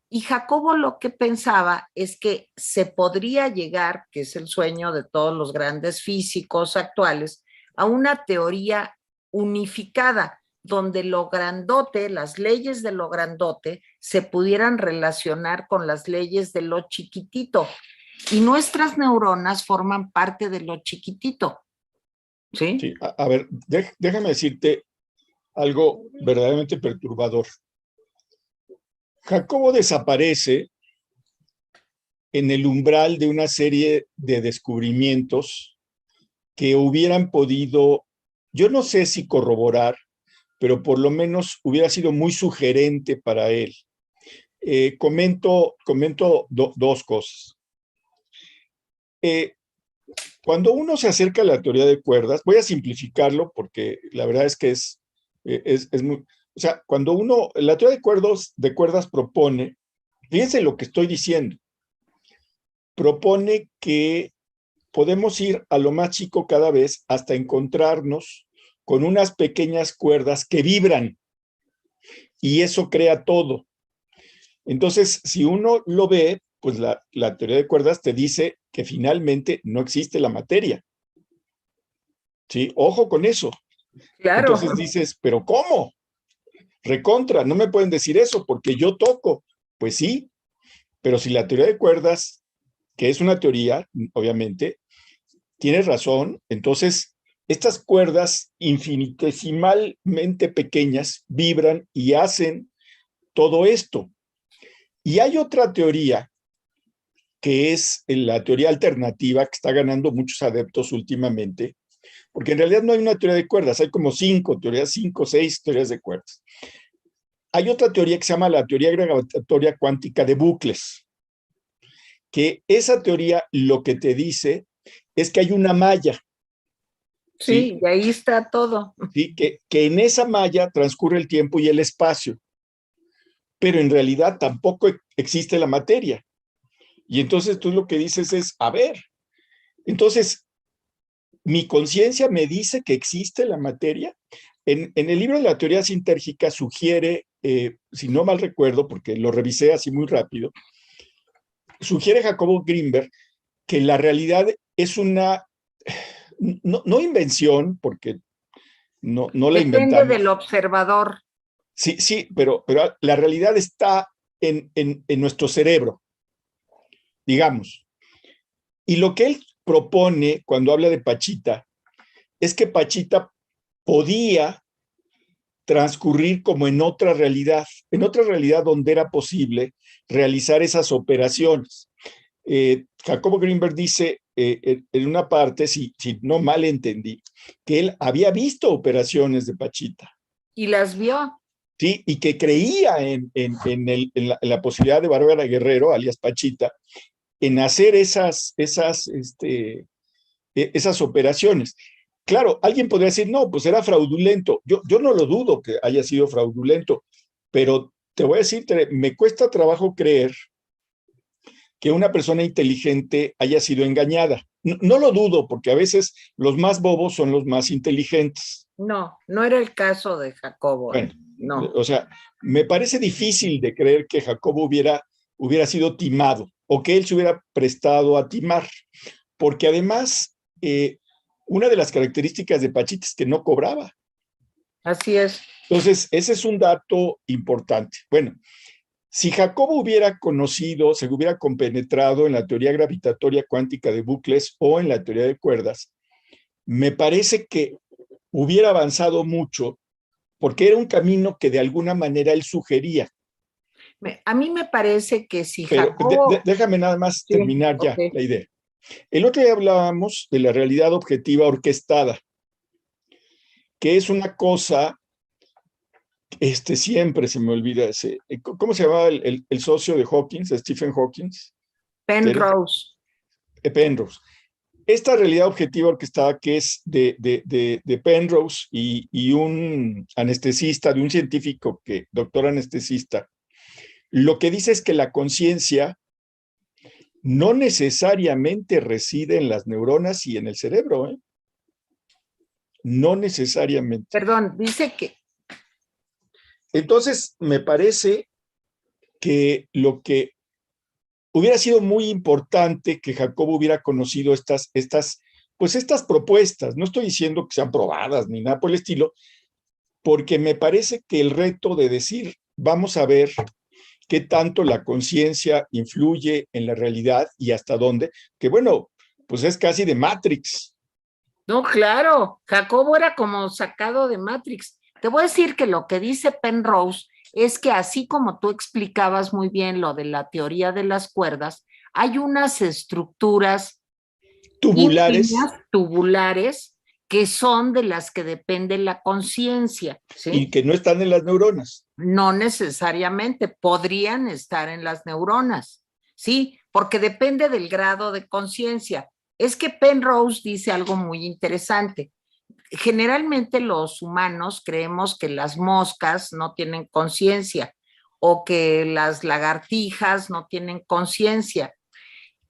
[SPEAKER 2] Y Jacobo lo que pensaba es que se podría llegar, que es el sueño de todos los grandes físicos actuales, a una teoría unificada, donde lo grandote, las leyes de lo grandote, se pudieran relacionar con las leyes de lo chiquitito. Y nuestras neuronas forman parte de lo chiquitito. ¿Sí?
[SPEAKER 1] Sí, a ver, déjame decirte algo verdaderamente perturbador. Jacobo desaparece en el umbral de una serie de descubrimientos que hubieran podido, yo no sé si corroborar, pero por lo menos hubiera sido muy sugerente para él. Comento dos cosas. Cuando uno se acerca a la teoría de cuerdas, voy a simplificarlo porque la verdad es que es muy... O sea, cuando uno, la teoría de cuerdas propone, fíjense lo que estoy diciendo, propone que podemos ir a lo más chico cada vez hasta encontrarnos con unas pequeñas cuerdas que vibran y eso crea todo. Entonces, si uno lo ve, pues la teoría de cuerdas te dice que finalmente no existe la materia. ¿Sí? Ojo con eso.
[SPEAKER 2] Claro.
[SPEAKER 1] Entonces dices, ¿pero cómo? Recontra, no me pueden decir eso porque yo toco. Pues sí, pero si la teoría de cuerdas, que es una teoría, obviamente, tienes razón, entonces estas cuerdas infinitesimalmente pequeñas vibran y hacen todo esto. Y hay otra teoría que es la teoría alternativa que está ganando muchos adeptos últimamente, porque en realidad no hay una teoría de cuerdas, hay como cinco, 6 teorías de cuerdas. Hay otra teoría que se llama la teoría gravitatoria cuántica de bucles, que esa teoría lo que te dice es que hay una malla, ¿sí?
[SPEAKER 2] Sí, y ahí está todo.
[SPEAKER 1] ¿Sí? Que en esa malla transcurre el tiempo y el espacio, pero en realidad tampoco existe la materia. Y entonces tú lo que dices es, a ver, entonces mi conciencia me dice que existe la materia. En el libro de la teoría sintérgica sugiere, si no mal recuerdo, porque lo revisé así muy rápido, sugiere Jacobo Greenberg que la realidad es una, no invención, porque no la
[SPEAKER 2] Depende del
[SPEAKER 1] inventamos.
[SPEAKER 2] observador.
[SPEAKER 1] Sí, sí, pero la realidad está en nuestro cerebro, digamos. Y lo que él propone cuando habla de Pachita es que Pachita podía transcurrir como en otra realidad donde era posible realizar esas operaciones. Jacobo Greenberg dice en una parte, si no mal entendí, que él había visto operaciones de Pachita.
[SPEAKER 2] Y las vio.
[SPEAKER 1] ¿Sí? Y que creía en la posibilidad de Bárbara Guerrero, alias Pachita, en hacer esas operaciones. Claro, alguien podría decir, no, pues era fraudulento. Yo no lo dudo que haya sido fraudulento, pero te voy a decir, me cuesta trabajo creer que una persona inteligente haya sido engañada. No lo dudo, porque a veces los más bobos son los más inteligentes.
[SPEAKER 2] No, no era el caso de Jacobo.
[SPEAKER 1] Bueno,
[SPEAKER 2] No.
[SPEAKER 1] o sea, me parece difícil de creer que Jacobo hubiera sido timado o que él se hubiera prestado a timar, porque además, una de las características de Pachita es que no cobraba.
[SPEAKER 2] Así es.
[SPEAKER 1] Entonces, ese es un dato importante. Bueno, si Jacobo hubiera conocido, se hubiera compenetrado en la teoría gravitatoria cuántica de bucles o en la teoría de cuerdas, me parece que hubiera avanzado mucho porque era un camino que de alguna manera él sugería.
[SPEAKER 2] A mí me parece que si
[SPEAKER 1] Pero
[SPEAKER 2] Jacobo...
[SPEAKER 1] déjame nada más
[SPEAKER 2] Sí,
[SPEAKER 1] terminar
[SPEAKER 2] ok.
[SPEAKER 1] ya la idea. El otro día hablábamos de la realidad objetiva orquestada, que es una cosa, siempre se me olvida ese, ¿cómo se llamaba el socio de Hawking, Stephen Hawking? Que era
[SPEAKER 2] Penrose.
[SPEAKER 1] Penrose. Esta realidad objetiva orquestada que es de Penrose y un anestesista, de un científico doctor anestesista, lo que dice es que la conciencia no necesariamente reside en las neuronas y en el cerebro, ¿eh? No necesariamente.
[SPEAKER 2] Perdón, dice que...
[SPEAKER 1] Entonces, me parece que lo que hubiera sido muy importante que Jacobo hubiera conocido pues estas propuestas. No estoy diciendo que sean probadas ni nada por el estilo, porque me parece que el reto de decir, vamos a ver qué tanto la conciencia influye en la realidad y hasta dónde, que bueno, pues es casi de Matrix.
[SPEAKER 2] No, claro, Jacobo era como sacado de Matrix. Te voy a decir que lo que dice Penrose es que así como tú explicabas muy bien lo de la teoría de las cuerdas, hay unas estructuras
[SPEAKER 1] Tubulares
[SPEAKER 2] ínfimas, tubulares, que son de las que depende la conciencia,
[SPEAKER 1] y
[SPEAKER 2] ¿sí?
[SPEAKER 1] que no están en las neuronas.
[SPEAKER 2] No necesariamente, podrían estar en las neuronas, ¿sí? Porque depende del grado de conciencia. Es que Penrose dice algo muy interesante. Generalmente los humanos creemos que las moscas no tienen conciencia o que las lagartijas no tienen conciencia.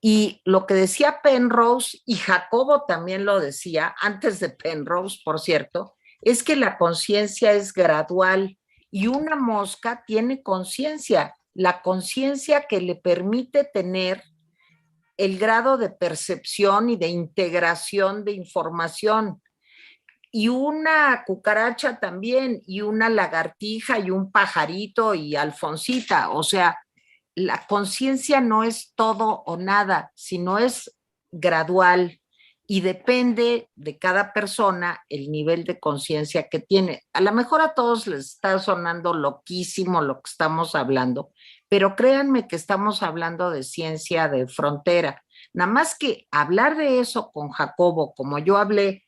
[SPEAKER 2] Y lo que decía Penrose, y Jacobo también lo decía, antes de Penrose, por cierto, es que la conciencia es gradual y una mosca tiene conciencia, la conciencia que le permite tener el grado de percepción y de integración de información. Y una cucaracha también, y una lagartija, y un pajarito, y Alfonsita. O sea, la conciencia no es todo o nada, sino es gradual y depende de cada persona el nivel de conciencia que tiene. A lo mejor a todos les está sonando loquísimo lo que estamos hablando, pero créanme que estamos hablando de ciencia de frontera. Nada más que hablar de eso con Jacobo, como yo hablé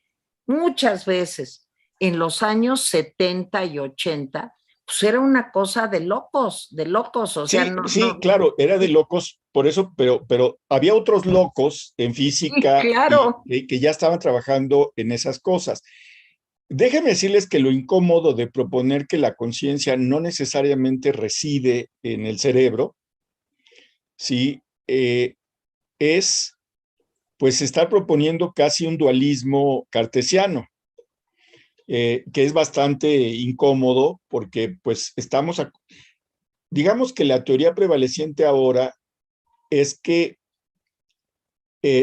[SPEAKER 2] muchas veces en los años 70 y 80, pues era una cosa de locos, o sea,
[SPEAKER 1] Sí, sí, claro, era de locos, por eso, pero había otros locos en
[SPEAKER 2] sí,
[SPEAKER 1] física y
[SPEAKER 2] claro.
[SPEAKER 1] que ya estaban trabajando en esas cosas. Déjenme decirles que lo incómodo de proponer que la conciencia no necesariamente reside en el cerebro, sí, es pues estar proponiendo casi un dualismo cartesiano, que es bastante incómodo porque pues digamos que la teoría prevaleciente ahora es que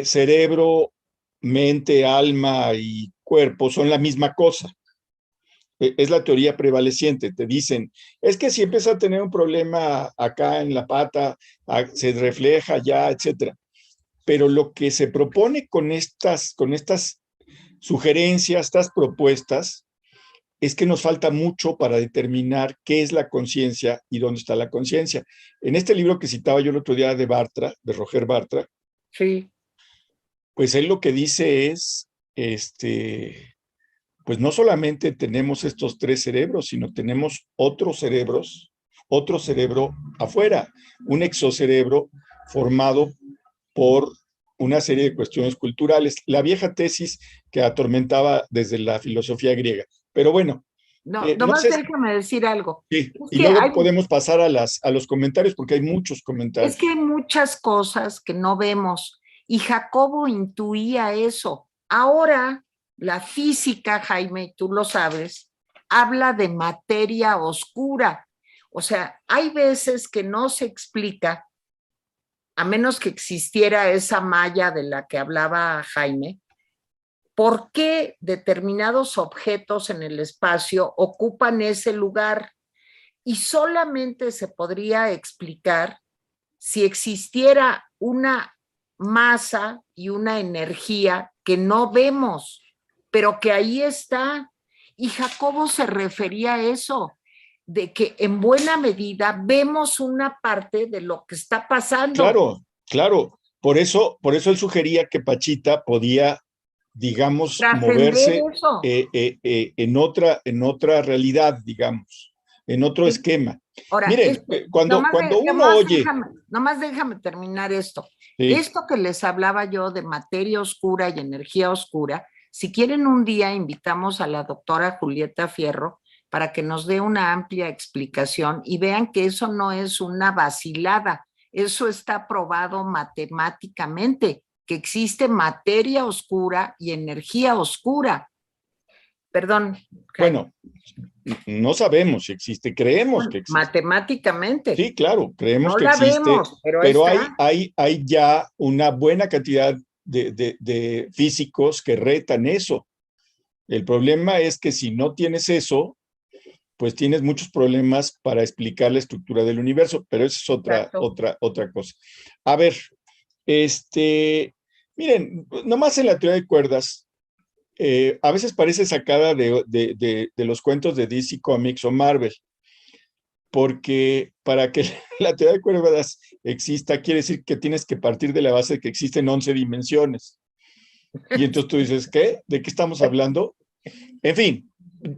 [SPEAKER 1] cerebro, mente, alma y cuerpo son la misma cosa. Es la teoría prevaleciente. Te dicen, es que si empieza a tener un problema acá en la pata, se refleja ya, etcétera. Pero lo que se propone con estas sugerencias, estas propuestas, es que nos falta mucho para determinar qué es la conciencia y dónde está la conciencia. En este libro que citaba yo el otro día de Bartra, de Roger Bartra,
[SPEAKER 2] Sí.
[SPEAKER 1] pues él lo que dice es, pues no solamente tenemos estos tres cerebros, sino tenemos otros cerebros, otro cerebro afuera, un exocerebro formado por una serie de cuestiones culturales, la vieja tesis que atormentaba desde la filosofía griega. Pero bueno,
[SPEAKER 2] No,
[SPEAKER 1] no
[SPEAKER 2] nomás
[SPEAKER 1] sé,
[SPEAKER 2] déjame decir algo.
[SPEAKER 1] sí,
[SPEAKER 2] Es
[SPEAKER 1] y
[SPEAKER 2] que
[SPEAKER 1] luego
[SPEAKER 2] hay,
[SPEAKER 1] podemos pasar a los comentarios porque hay muchos
[SPEAKER 2] es que
[SPEAKER 1] comentarios.
[SPEAKER 2] hay muchas cosas que no vemos y Jacobo intuía eso. Ahora, la física, Jaime, tú lo sabes, habla de materia oscura. O sea, hay veces que no se explica, a menos que existiera esa malla de la que hablaba Jaime, por qué determinados objetos en el espacio ocupan ese lugar y solamente se podría explicar si existiera una masa y una energía que no vemos, pero que ahí está. Y Jacobo se refería a eso. de que en buena medida vemos una parte de lo que está pasando.
[SPEAKER 1] Claro, claro. Por eso él sugería que Pachita podía, digamos,
[SPEAKER 2] Trascender
[SPEAKER 1] moverse
[SPEAKER 2] eso.
[SPEAKER 1] en otra realidad, digamos, en otro
[SPEAKER 2] Sí.
[SPEAKER 1] esquema.
[SPEAKER 2] Ahora,
[SPEAKER 1] Miren, cuando uno oye...
[SPEAKER 2] nomás déjame terminar esto.
[SPEAKER 1] Sí.
[SPEAKER 2] Esto que les hablaba yo de materia oscura y energía oscura, si quieren un día invitamos a la doctora Julieta Fierro para que nos dé una amplia explicación y vean que eso no es una vacilada, eso está probado matemáticamente, que existe materia oscura y energía oscura. Perdón.
[SPEAKER 1] Bueno, no sabemos si existe, creemos que existe.
[SPEAKER 2] Matemáticamente.
[SPEAKER 1] Sí, claro, creemos
[SPEAKER 2] No
[SPEAKER 1] que
[SPEAKER 2] la
[SPEAKER 1] existe,
[SPEAKER 2] vemos, pero
[SPEAKER 1] pero
[SPEAKER 2] está.
[SPEAKER 1] hay ya una buena cantidad de físicos que retan eso. El problema es que si no tienes eso, pues tienes muchos problemas para explicar la estructura del universo, pero eso es otra cosa. A ver, miren, nomás en la teoría de cuerdas, a veces parece sacada de los cuentos de DC Comics o Marvel, porque para que la teoría de cuerdas exista, quiere decir que tienes que partir de la base de que existen 11 dimensiones. Y entonces tú dices, ¿qué? ¿De qué estamos hablando? En fin,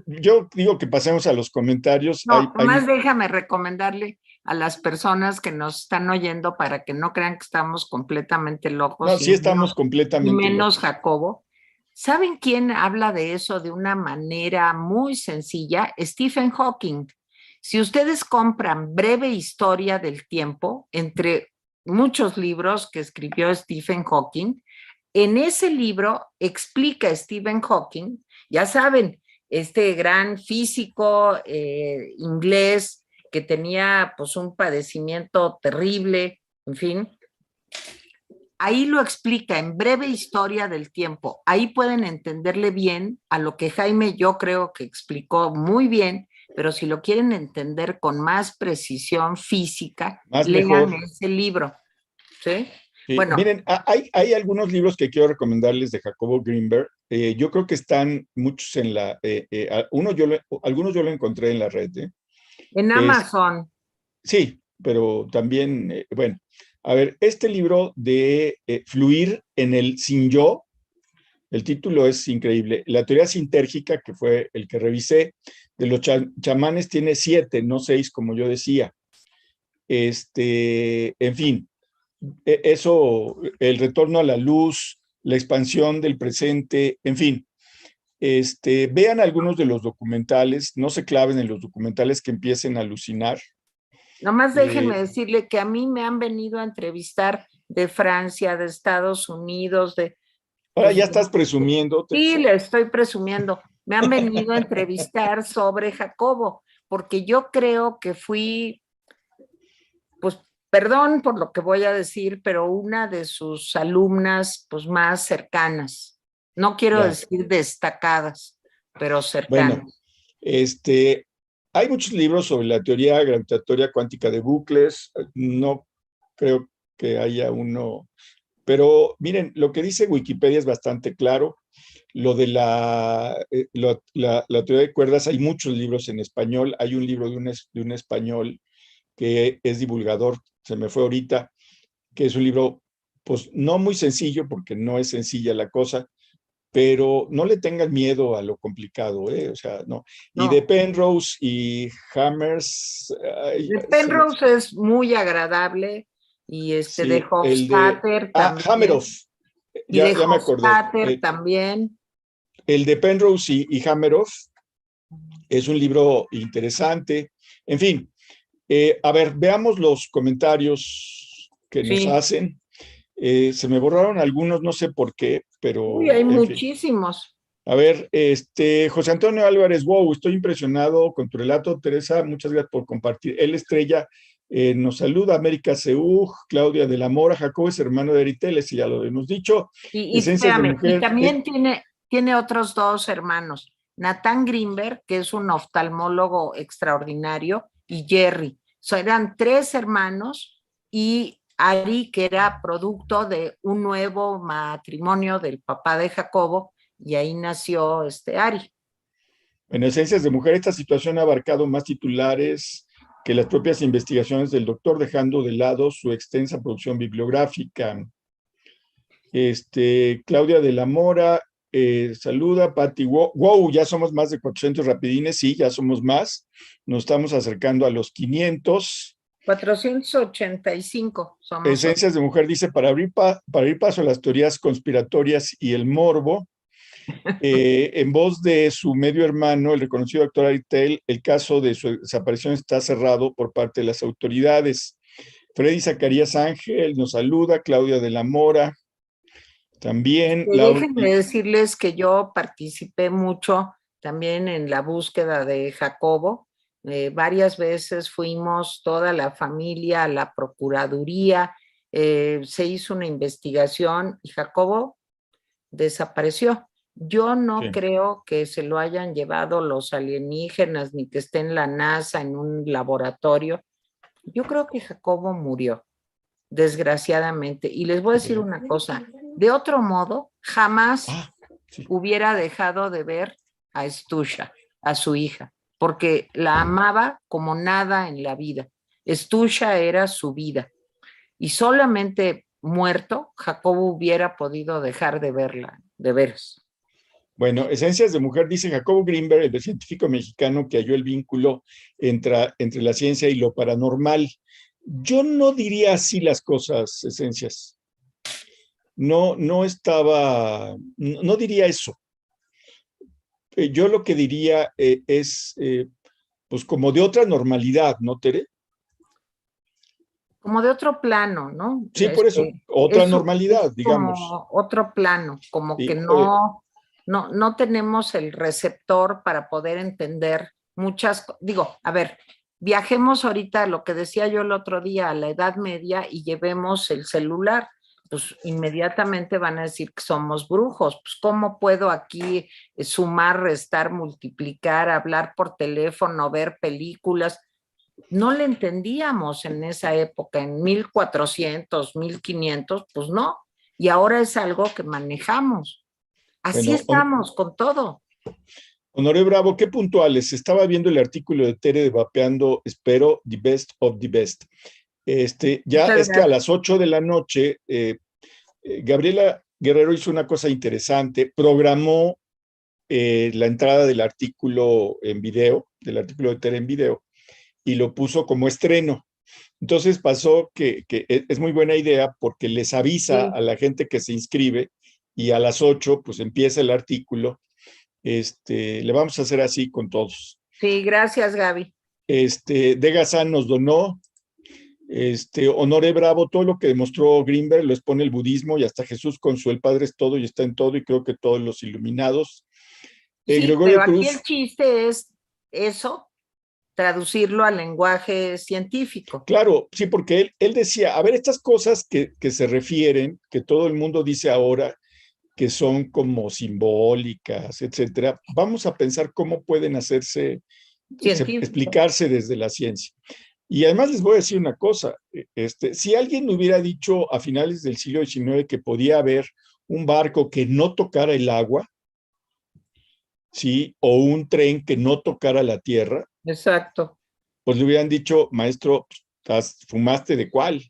[SPEAKER 1] yo digo que pasemos a los comentarios.
[SPEAKER 2] No, más déjame recomendarle a las personas que nos están oyendo para que no crean que estamos completamente locos.
[SPEAKER 1] No, sí estamos completamente
[SPEAKER 2] y menos
[SPEAKER 1] locos.
[SPEAKER 2] Jacobo. ¿Saben quién habla de eso de una manera muy sencilla? Stephen Hawking. Si ustedes compran Breve Historia del Tiempo, entre muchos libros que escribió Stephen Hawking, en ese libro explica Stephen Hawking, ya saben, este gran físico inglés que tenía pues un padecimiento terrible, en fin. Ahí lo explica en Breve Historia del Tiempo. Ahí pueden entenderle bien a lo que Jaime yo creo que explicó muy bien, pero si lo quieren entender con más precisión física, lean ese libro. ¿Sí?
[SPEAKER 1] Sí,
[SPEAKER 2] bueno.
[SPEAKER 1] Miren, hay algunos libros que quiero recomendarles de Jacobo Greenberg. Yo creo que están muchos en la... algunos yo lo encontré en la red.
[SPEAKER 2] En Amazon.
[SPEAKER 1] Sí, pero también, bueno, a ver, este libro de Fluir en el Sin Yo, el título es increíble. La teoría sintérgica, que fue el que revisé, de los chamanes tiene 7, no 6, como yo decía. En fin, eso, el retorno a la luz, la expansión del presente, en fin. Vean algunos de los documentales, no se claven en los documentales que empiecen a alucinar.
[SPEAKER 2] Nomás déjenme decirle que a mí me han venido a entrevistar de Francia, de Estados Unidos, de...
[SPEAKER 1] Ahora ya estás presumiendo.
[SPEAKER 2] Sí, le estoy presumiendo. Me han venido a entrevistar sobre Jacobo, porque yo creo que fui, pues, perdón por lo que voy a decir, pero una de sus alumnas, pues, más cercanas. No quiero decir destacadas, pero cercanas.
[SPEAKER 1] Bueno, hay muchos libros sobre la teoría gravitatoria cuántica de bucles. No creo que haya uno, pero miren, lo que dice Wikipedia es bastante claro. Lo de la teoría de cuerdas, hay muchos libros en español. Hay un libro de un español que es divulgador, se me fue ahorita, que es un libro, pues no muy sencillo, porque no es sencilla la cosa, pero no le tengan miedo a lo complicado, ¿eh? O sea, no. Y de Penrose y Hammers...
[SPEAKER 2] de Penrose es muy agradable, y
[SPEAKER 1] sí,
[SPEAKER 2] de Hofstadter también.
[SPEAKER 1] Hameroff.
[SPEAKER 2] Y de
[SPEAKER 1] Ya me acordé.
[SPEAKER 2] Hofstadter también.
[SPEAKER 1] El de Penrose y Hameroff es un libro interesante. En fin, a ver, veamos los comentarios que nos hacen. Se me borraron algunos, no sé por qué, pero...
[SPEAKER 2] Uy, hay muchísimos.
[SPEAKER 1] Fin. A ver, José Antonio Álvarez, wow, estoy impresionado con tu relato, Teresa, muchas gracias por compartir. Él Estrella nos saluda, América Seúj, Claudia de la Mora, Jacobo es hermano de Eriteles, y ya lo hemos dicho.
[SPEAKER 2] Y espérame, y también tiene otros dos hermanos, Nathan Greenberg, que es un oftalmólogo extraordinario, y Jerry. Eran 3 hermanos, y Ari, que era producto de un nuevo matrimonio del papá de Jacobo, y ahí nació Ari.
[SPEAKER 1] En Esencias de Mujer, esta situación ha abarcado más titulares que las propias investigaciones del doctor, dejando de lado su extensa producción bibliográfica. Claudia de la Mora saluda, Patti, wow, ya somos más de 400 rapidines, sí, ya somos más, nos estamos acercando a los 500.
[SPEAKER 2] 485 somos.
[SPEAKER 1] Esencias de Mujer dice, para abrir paso a las teorías conspiratorias y el morbo, en voz de su medio hermano, el reconocido actor Ari Tell, el caso de su desaparición está cerrado por parte de las autoridades. Freddy Zacarías Ángel nos saluda, Claudia de la Mora, también.
[SPEAKER 2] Déjenme decirles que yo participé mucho también en la búsqueda de Jacobo. Varias veces fuimos toda la familia a la Procuraduría, se hizo una investigación y Jacobo desapareció. Yo no creo que se lo hayan llevado los alienígenas ni que esté en la NASA en un laboratorio. Yo creo que Jacobo murió, desgraciadamente. Y les voy a decir una cosa, de otro modo, jamás hubiera dejado de ver a Stusha, a su hija, porque la amaba como nada en la vida. Stusha era su vida. Y solamente muerto, Jacobo hubiera podido dejar de verla, de veras.
[SPEAKER 1] Bueno, Esencias de Mujer dice Jacobo Greenberg, el científico mexicano que halló el vínculo entre la ciencia y lo paranormal. Yo no diría así las cosas, Esencias. No diría eso. Yo lo que diría es, pues como de otra normalidad, ¿no, Tere?
[SPEAKER 2] Como de otro plano, ¿no?
[SPEAKER 1] Sí, por eso, otra normalidad,
[SPEAKER 2] es
[SPEAKER 1] digamos.
[SPEAKER 2] como otro plano, como
[SPEAKER 1] Y,
[SPEAKER 2] que no tenemos el receptor para poder entender digo, a ver, viajemos ahorita, lo que decía yo el otro día, a la Edad Media y llevemos el celular, pues inmediatamente van a decir que somos brujos, pues ¿cómo puedo aquí sumar, restar, multiplicar, hablar por teléfono, ver películas? No le entendíamos en esa época, en 1400, 1500, pues no, y ahora es algo que manejamos. Así
[SPEAKER 1] bueno,
[SPEAKER 2] estamos con todo.
[SPEAKER 1] Honoré Bravo, qué puntuales. Estaba viendo el artículo de Tere de Vapeando, espero, the best of the best. Ya
[SPEAKER 2] Muchas
[SPEAKER 1] es que a
[SPEAKER 2] gracias.
[SPEAKER 1] las 8 de la noche, Gabriela Guerrero hizo una cosa interesante, programó la entrada del artículo en video, del artículo de Tere en video, y lo puso como estreno. Entonces pasó que es muy buena idea porque les avisa a la gente que se inscribe y a las 8 pues empieza el artículo. Le vamos a hacer así con todos.
[SPEAKER 2] Sí, gracias, Gaby.
[SPEAKER 1] Degasan nos donó, Honoré Bravo, todo lo que demostró Greenberg lo expone el budismo y hasta Jesús con su el Padre es todo y está en todo y creo que todos los iluminados.
[SPEAKER 2] Sí,
[SPEAKER 1] Gregorio
[SPEAKER 2] pero aquí
[SPEAKER 1] Cruz.
[SPEAKER 2] el chiste es eso, traducirlo al lenguaje científico.
[SPEAKER 1] Claro, sí, porque él decía, a ver, estas cosas que se refieren, que todo el mundo dice ahora, que son como simbólicas, etcétera, vamos a pensar cómo pueden explicarse desde la ciencia. Y además les voy a decir una cosa, si alguien hubiera dicho a finales del siglo XIX que podía haber un barco que no tocara el agua, ¿sí? O un tren que no tocara la tierra.
[SPEAKER 2] Exacto.
[SPEAKER 1] Pues le hubieran dicho, maestro, fumaste de cuál.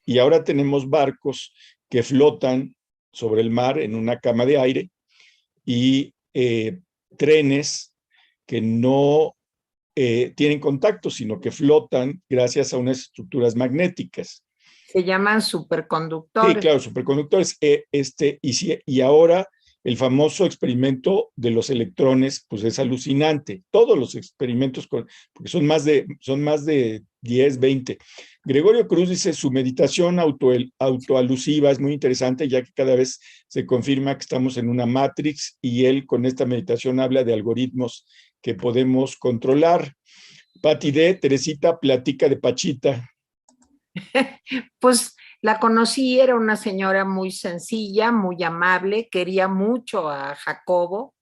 [SPEAKER 1] Y ahora tenemos barcos que flotan sobre el mar en una cama de aire y trenes que no tienen contacto, sino que flotan gracias a unas estructuras magnéticas.
[SPEAKER 2] Se llaman superconductores.
[SPEAKER 1] Sí, claro, superconductores. Y ahora el famoso experimento de los electrones, pues es alucinante. Todos los experimentos, porque son más de 10, 20. Gregorio Cruz dice, su meditación autoalusiva es muy interesante, ya que cada vez se confirma que estamos en una matrix y él con esta meditación habla de algoritmos que podemos controlar. Pati D, Teresita, platica de Pachita.
[SPEAKER 2] Pues la conocí, era una señora muy sencilla, muy amable, quería mucho a Jacobo.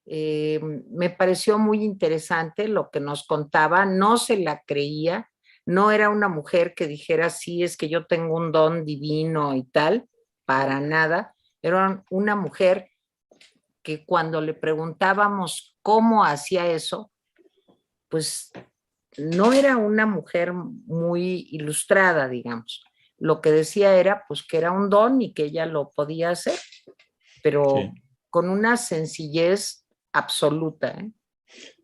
[SPEAKER 2] Me pareció muy interesante lo que nos contaba, no se la creía, no era una mujer que dijera, sí, es que yo tengo un don divino y tal, para nada, era una mujer que cuando le preguntábamos cómo hacía eso, pues no era una mujer muy ilustrada, digamos. Lo que decía era pues que era un don y que ella lo podía hacer, pero
[SPEAKER 1] Sí.
[SPEAKER 2] con una sencillez absoluta, ¿eh?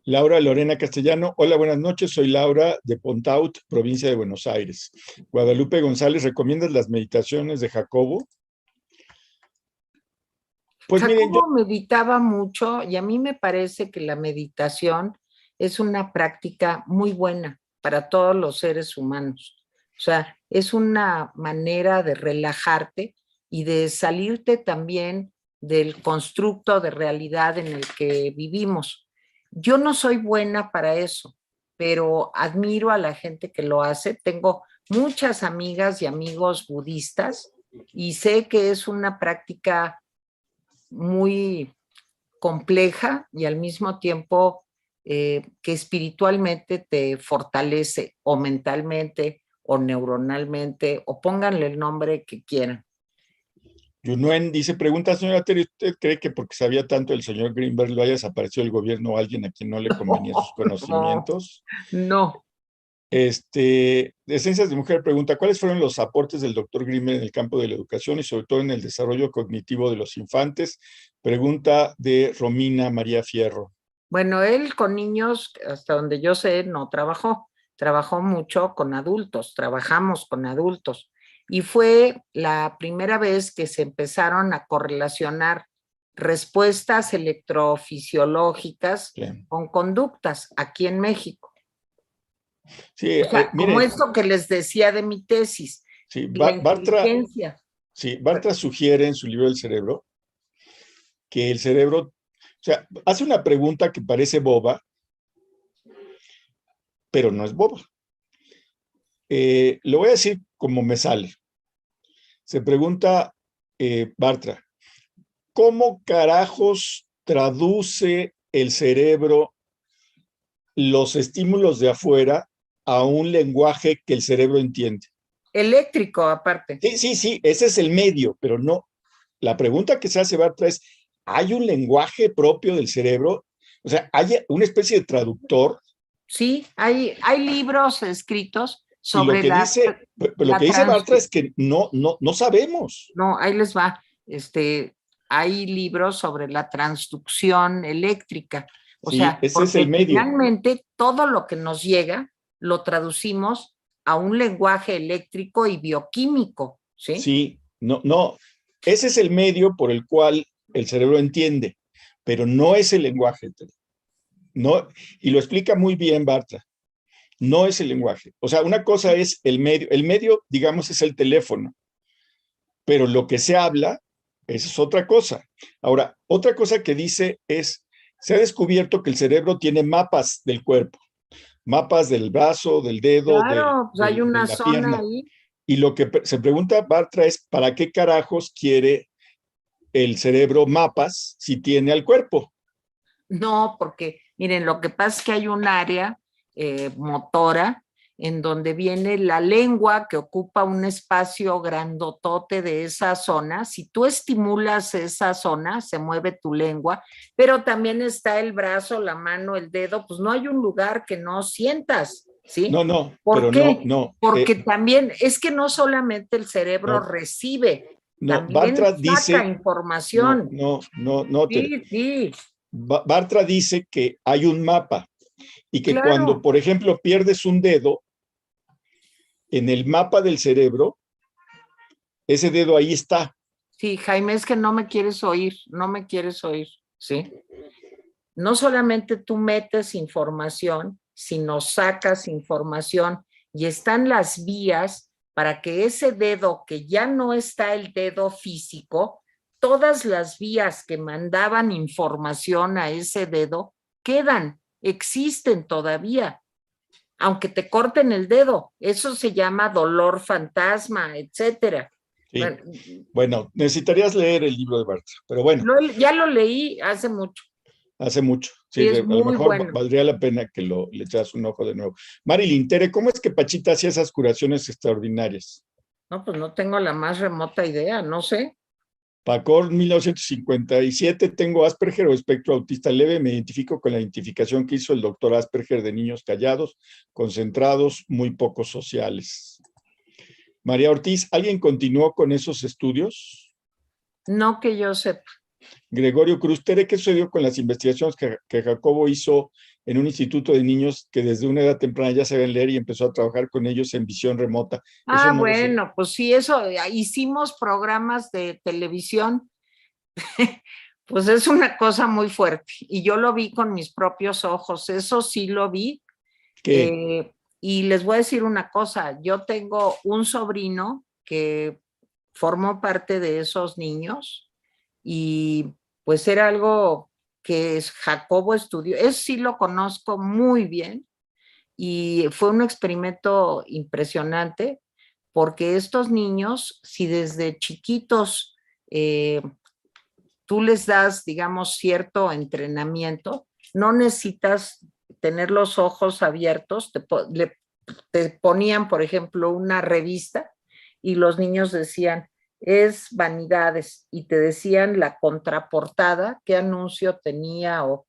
[SPEAKER 1] Laura Lorena Castellano, hola, buenas noches, soy Laura de Pontaut, provincia de Buenos Aires. Guadalupe González, ¿recomiendas las meditaciones de Jacobo? Pues miren, yo,
[SPEAKER 2] Jacobo meditaba mucho y a mí me parece que la meditación es una práctica muy buena para todos los seres humanos. O sea, es una manera de relajarte y de salirte también del constructo de realidad en el que vivimos. Yo no soy buena para eso, pero admiro a la gente que lo hace. Tengo muchas amigas y amigos budistas y sé que es una práctica muy compleja y al mismo tiempo que espiritualmente te fortalece o mentalmente o neuronalmente o pónganle el nombre que quieran.
[SPEAKER 1] Yunuen dice, pregunta, señora Terry, ¿usted cree que porque sabía tanto del señor Greenberg lo haya desaparecido el gobierno o alguien a quien no le convenía sus
[SPEAKER 2] No,
[SPEAKER 1] conocimientos?
[SPEAKER 2] no.
[SPEAKER 1] De Esencias de Mujer pregunta, ¿cuáles fueron los aportes del doctor Greenberg en el campo de la educación y sobre todo en el desarrollo cognitivo de los infantes? Pregunta de Romina María Fierro.
[SPEAKER 2] Bueno, él con niños, hasta donde yo sé, no trabajó. Trabajó mucho con adultos, trabajamos con adultos. Y fue la primera vez que se empezaron a correlacionar respuestas electrofisiológicas
[SPEAKER 1] Sí,
[SPEAKER 2] con conductas aquí en México.
[SPEAKER 1] sí,
[SPEAKER 2] O sea, como
[SPEAKER 1] miren,
[SPEAKER 2] esto que les decía de mi tesis,
[SPEAKER 1] sí,
[SPEAKER 2] la
[SPEAKER 1] Bartra,
[SPEAKER 2] inteligencia.
[SPEAKER 1] sí, Bartra sugiere en su libro El cerebro que el cerebro, o sea, hace una pregunta que parece boba, pero no es boba. Lo voy a decir como me sale. Se pregunta Bartra, ¿cómo carajos traduce el cerebro los estímulos de afuera a un lenguaje que el cerebro entiende?
[SPEAKER 2] Eléctrico, aparte.
[SPEAKER 1] Sí, sí, sí, ese es el medio, pero no. La pregunta que se hace Bartra es, ¿hay un lenguaje propio del cerebro? O sea, ¿hay una especie de traductor?
[SPEAKER 2] Sí, hay libros escritos
[SPEAKER 1] Y
[SPEAKER 2] sobre
[SPEAKER 1] lo
[SPEAKER 2] la
[SPEAKER 1] que dice Bartra
[SPEAKER 2] transcripción.
[SPEAKER 1] es que no sabemos.
[SPEAKER 2] No, ahí les va. Hay libros sobre la transducción eléctrica. O
[SPEAKER 1] Sí,
[SPEAKER 2] sea,
[SPEAKER 1] ese es el
[SPEAKER 2] porque
[SPEAKER 1] medio.
[SPEAKER 2] finalmente todo lo que nos llega lo traducimos a un lenguaje eléctrico y bioquímico, ¿sí?
[SPEAKER 1] Sí, no. Ese es el medio por el cual el cerebro entiende, pero no es el lenguaje. No, y lo explica muy bien Bartra. No es el lenguaje. O sea, una cosa es el medio. El medio, digamos, es el teléfono, pero lo que se habla, esa es otra cosa. Ahora, otra cosa que dice es, se ha descubierto que el cerebro tiene mapas del cuerpo, mapas del brazo, del dedo,
[SPEAKER 2] Claro, pues hay
[SPEAKER 1] de
[SPEAKER 2] una
[SPEAKER 1] la
[SPEAKER 2] zona
[SPEAKER 1] pierna.
[SPEAKER 2] ahí.
[SPEAKER 1] Y lo que se pregunta Bartra es, ¿para qué carajos quiere el cerebro mapas si tiene al cuerpo?
[SPEAKER 2] No, porque miren, lo que pasa es que hay un área motora en donde viene la lengua que ocupa un espacio grandotote de esa zona. Si tú estimulas esa zona, se mueve tu lengua, pero también está el brazo, la mano, el dedo, pues no hay un lugar que no sientas, ¿sí?
[SPEAKER 1] No,
[SPEAKER 2] ¿Por
[SPEAKER 1] pero no,
[SPEAKER 2] qué?
[SPEAKER 1] no,
[SPEAKER 2] Porque también es que no solamente el cerebro
[SPEAKER 1] no,
[SPEAKER 2] recibe,
[SPEAKER 1] no.
[SPEAKER 2] también
[SPEAKER 1] Bartra
[SPEAKER 2] saca
[SPEAKER 1] dice,
[SPEAKER 2] información.
[SPEAKER 1] Tere.
[SPEAKER 2] Sí, sí,
[SPEAKER 1] Bartra dice que hay un mapa y que cuando,
[SPEAKER 2] claro.
[SPEAKER 1] por ejemplo, pierdes un dedo, en el mapa del cerebro, ese dedo ahí está.
[SPEAKER 2] Sí, Jaime, es que no me quieres oír, no me quieres oír, ¿sí? No solamente tú metes información, sino sacas información y están las vías para que ese dedo, que ya no está el dedo físico, todas las vías que mandaban información a ese dedo quedan, existen todavía, aunque te corten el dedo. Eso se llama dolor fantasma, etcétera.
[SPEAKER 1] Sí.
[SPEAKER 2] Bueno,
[SPEAKER 1] Bueno, necesitarías leer el libro de Bartra, pero bueno,
[SPEAKER 2] ya lo leí hace mucho
[SPEAKER 1] hace mucho.
[SPEAKER 2] y
[SPEAKER 1] Sí,
[SPEAKER 2] es
[SPEAKER 1] a lo
[SPEAKER 2] muy
[SPEAKER 1] mejor
[SPEAKER 2] bueno.
[SPEAKER 1] valdría la pena que le echas un ojo de nuevo. Marilyn Tere, ¿cómo es que Pachita hacía esas curaciones extraordinarias?
[SPEAKER 2] No, pues no tengo la más remota idea, no sé.
[SPEAKER 1] Pacor, 1957, tengo Asperger o espectro autista leve, me identifico con la identificación que hizo el doctor Asperger de niños callados, concentrados, muy pocos sociales. María Ortiz, ¿alguien continuó con esos estudios?
[SPEAKER 2] No que yo sepa.
[SPEAKER 1] Gregorio Cruz, Tere, ¿qué sucedió con las investigaciones que Jacobo hizo en un instituto de niños que desde una edad temprana ya sabían leer y empezó a trabajar con ellos en visión remota? Eso
[SPEAKER 2] Ah,
[SPEAKER 1] no lo sé.
[SPEAKER 2] bueno, pues sí, eso, hicimos programas de televisión, pues es una cosa muy fuerte y yo lo vi con mis propios ojos, eso sí lo vi.
[SPEAKER 1] ¿Qué?
[SPEAKER 2] Y les voy a decir una cosa, yo tengo un sobrino que formó parte de esos niños y pues era algo que Jacobo estudió, eso sí lo conozco muy bien y fue un experimento impresionante porque estos niños, si desde chiquitos eh, tú les das, digamos, cierto entrenamiento, no necesitas tener los ojos abiertos, te ponían, por ejemplo, una revista y los niños decían, es vanidades, y te decían la contraportada, qué anuncio tenía, o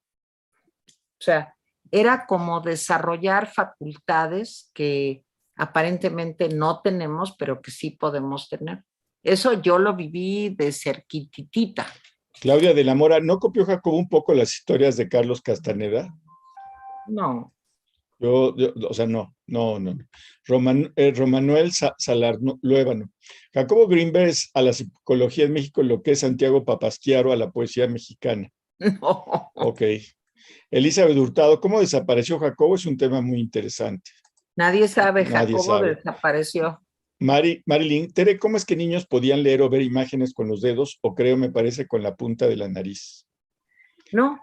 [SPEAKER 2] sea, era como desarrollar facultades que aparentemente no tenemos, pero que sí podemos tener. Eso yo lo viví de cerquititita.
[SPEAKER 1] Claudia de la Mora, ¿no copió Jacobo un poco las historias de Carlos Castaneda?
[SPEAKER 2] No,
[SPEAKER 1] O sea, no. Romanuel Salarluévano. Jacobo Greenberg es a la psicología en México lo que es Santiago Papasquiaro a la poesía mexicana.
[SPEAKER 2] no.
[SPEAKER 1] Ok. Elizabeth Hurtado, ¿cómo desapareció Jacobo? Es un tema muy interesante.
[SPEAKER 2] Nadie sabe,
[SPEAKER 1] Nadie
[SPEAKER 2] Jacobo
[SPEAKER 1] sabe.
[SPEAKER 2] desapareció.
[SPEAKER 1] Marilyn, Tere, ¿cómo es que niños podían leer o ver imágenes con los dedos o creo, me parece, con la punta de la nariz?
[SPEAKER 2] No,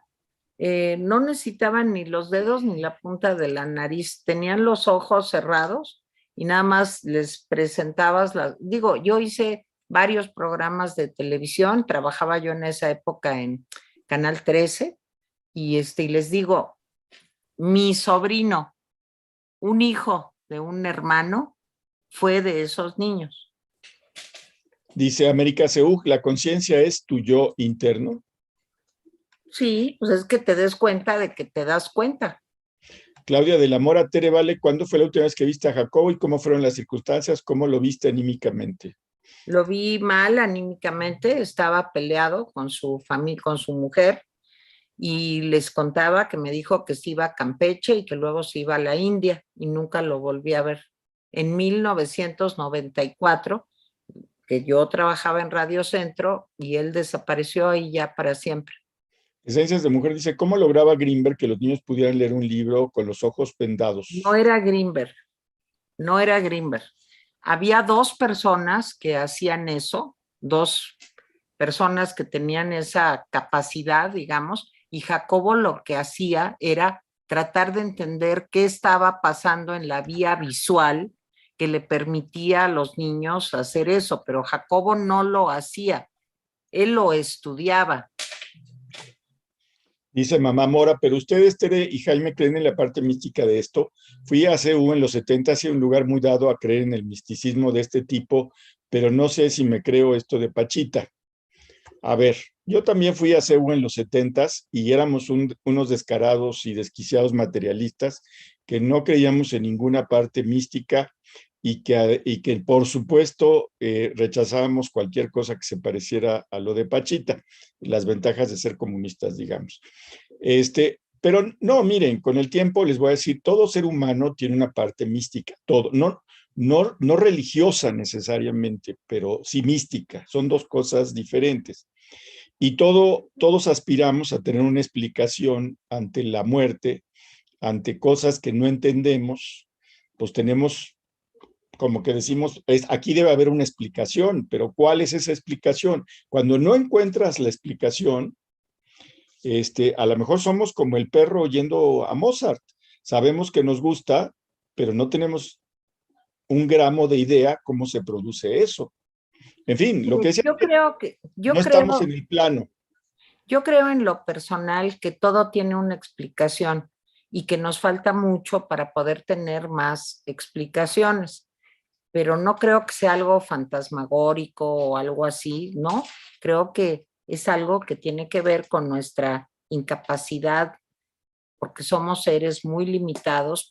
[SPEAKER 2] no necesitaban ni los dedos ni la punta de la nariz, tenían los ojos cerrados y nada más les presentabas digo, yo hice varios programas de televisión, trabajaba yo en esa época en Canal 13 y les digo, mi sobrino, un hijo de un hermano, fue de esos niños.
[SPEAKER 1] Dice América Seúl, ¿la conciencia es tu yo interno?
[SPEAKER 2] Sí, pues es que te des cuenta de que te das cuenta.
[SPEAKER 1] Claudia de la Mora, Tere, Vale, ¿cuándo fue la última vez que viste a Jacobo y cómo fueron las circunstancias? ¿Cómo lo viste anímicamente?
[SPEAKER 2] Lo vi mal anímicamente, estaba peleado con su familia, con su mujer, y les contaba que me dijo que se iba a Campeche y que luego se iba a la India y nunca lo volví a ver. En 1994, que yo trabajaba en Radio Centro y él desapareció ahí ya para siempre.
[SPEAKER 1] Esencias de Mujer dice, ¿cómo lograba Greenberg que los niños pudieran leer un libro con los ojos
[SPEAKER 2] No
[SPEAKER 1] vendados?
[SPEAKER 2] era Greenberg, no era Greenberg. Había dos personas que hacían eso, dos personas que tenían esa capacidad, digamos, y Jacobo lo que hacía era tratar de entender qué estaba pasando en la vía visual que le permitía a los niños hacer eso, pero Jacobo no lo hacía, él lo estudiaba.
[SPEAKER 1] Dice Mamá Mora, pero ustedes, Tere y Jaime, creen en la parte mística de esto. Fui a CU en los 70 y un lugar muy dado a creer en el misticismo de este tipo, pero no sé si me creo esto de Pachita. A ver, yo también fui a CEU en los 70 y éramos unos descarados y desquiciados materialistas que no creíamos en ninguna parte mística y que por supuesto, rechazábamos cualquier cosa que se pareciera a lo de Pachita, las ventajas de ser comunistas, digamos. Pero no, miren, con el tiempo les voy a decir, todo ser humano tiene una parte mística, todo, no religiosa necesariamente, pero sí mística. Son dos cosas diferentes. Y todos aspiramos a tener una explicación ante la muerte, ante cosas que no entendemos, pues tenemos, como que decimos, aquí debe haber una explicación, pero ¿cuál es esa explicación? Cuando no encuentras la explicación, a lo mejor somos como el perro oyendo a Mozart. Sabemos que nos gusta, pero no tenemos un gramo de idea cómo se produce eso. En fin, lo que decía, no estamos en el plano.
[SPEAKER 2] Yo creo en lo personal que todo tiene una explicación y que nos falta mucho para poder tener más explicaciones, pero no creo que sea algo fantasmagórico o algo así, ¿no? Creo que es algo que tiene que ver con nuestra incapacidad, porque somos seres muy limitados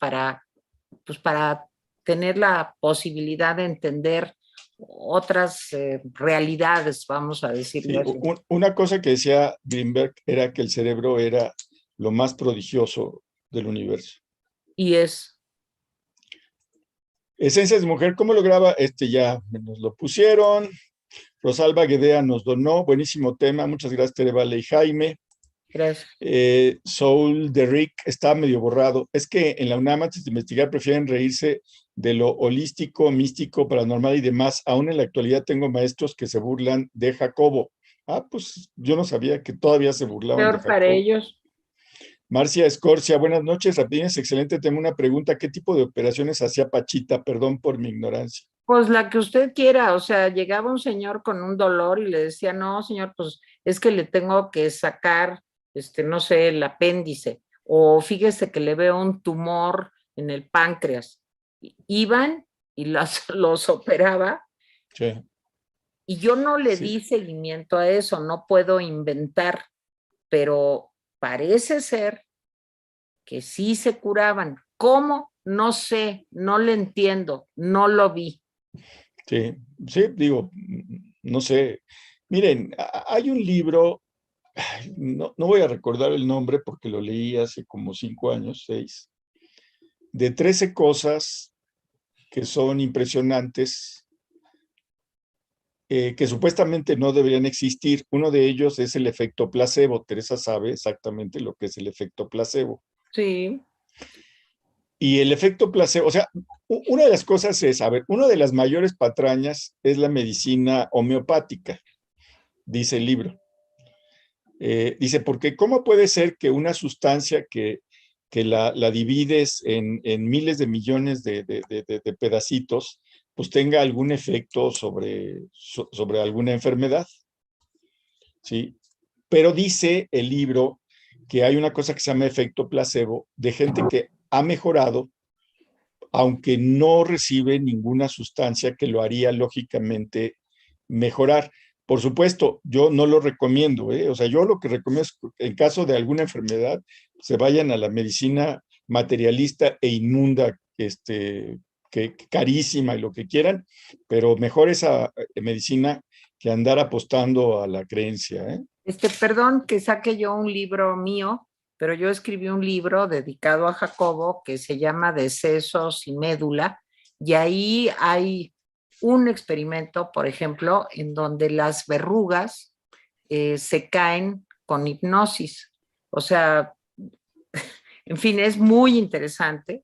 [SPEAKER 2] pues para tener la posibilidad de entender otras realidades, vamos a decirlo
[SPEAKER 1] Sí,
[SPEAKER 2] así.
[SPEAKER 1] una cosa que decía Greenberg era que el cerebro era lo más prodigioso del universo.
[SPEAKER 2] Y es,
[SPEAKER 1] Esencias de mujer, ¿cómo lograba? Ya nos lo pusieron. Rosalba Guedea nos donó, buenísimo tema. Muchas gracias, Tere Vale y Jaime.
[SPEAKER 2] gracias.
[SPEAKER 1] Soul de Rick está medio borrado. Es que en la UNAM, antes de investigar, prefieren reírse de lo holístico, místico, paranormal y demás. Aún en la actualidad tengo maestros que se burlan de Jacobo. Ah, pues yo no sabía que todavía se burlaban de
[SPEAKER 2] Peor para
[SPEAKER 1] Jacobo.
[SPEAKER 2] ellos.
[SPEAKER 1] Marcia Escorcia, buenas noches, Rapidines, excelente tema. Una pregunta, ¿qué tipo de operaciones hacía Pachita? Perdón por mi ignorancia.
[SPEAKER 2] Pues la que usted quiera, o sea, llegaba un señor con un dolor y le decía, no, señor, pues es que le tengo que sacar, no sé, el apéndice, o fíjese que le veo un tumor en el páncreas. Iban y los operaba
[SPEAKER 1] Sí,
[SPEAKER 2] y yo no le
[SPEAKER 1] sí,
[SPEAKER 2] di seguimiento a eso, no puedo inventar, pero parece ser que sí se curaban. ¿Cómo? No sé, no le entiendo, no lo vi.
[SPEAKER 1] sí, sí, digo, no sé. Miren, hay un libro, no voy a recordar el nombre porque lo leí hace como 5 años, 6, de 13 cosas que son impresionantes, que supuestamente no deberían existir. Uno de ellos es el efecto placebo. Teresa sabe exactamente lo que es el efecto placebo.
[SPEAKER 2] Sí,
[SPEAKER 1] Y el efecto placebo, o sea, una de las cosas es, a ver, una de las mayores patrañas es la medicina homeopática, dice el libro. Dice, porque ¿cómo puede ser que una sustancia que la divides en miles de millones de pedacitos, pues tenga algún efecto sobre alguna enfermedad? ¿Sí? Pero dice el libro que hay una cosa que se llama efecto placebo de gente que ha mejorado aunque no recibe ninguna sustancia que lo haría lógicamente mejorar. Por supuesto, yo no lo recomiendo, ¿eh? O sea, yo lo que recomiendo es, en caso de alguna enfermedad, se vayan a la medicina materialista e inmunda, que carísima y lo que quieran, pero mejor esa medicina que andar apostando a la creencia, ¿eh?
[SPEAKER 2] perdón que saque yo un libro mío, pero yo escribí un libro dedicado a Jacobo que se llama De sesos y médula, y ahí hay un experimento, por ejemplo, en donde las verrugas se caen con hipnosis. O sea, en fin, es muy interesante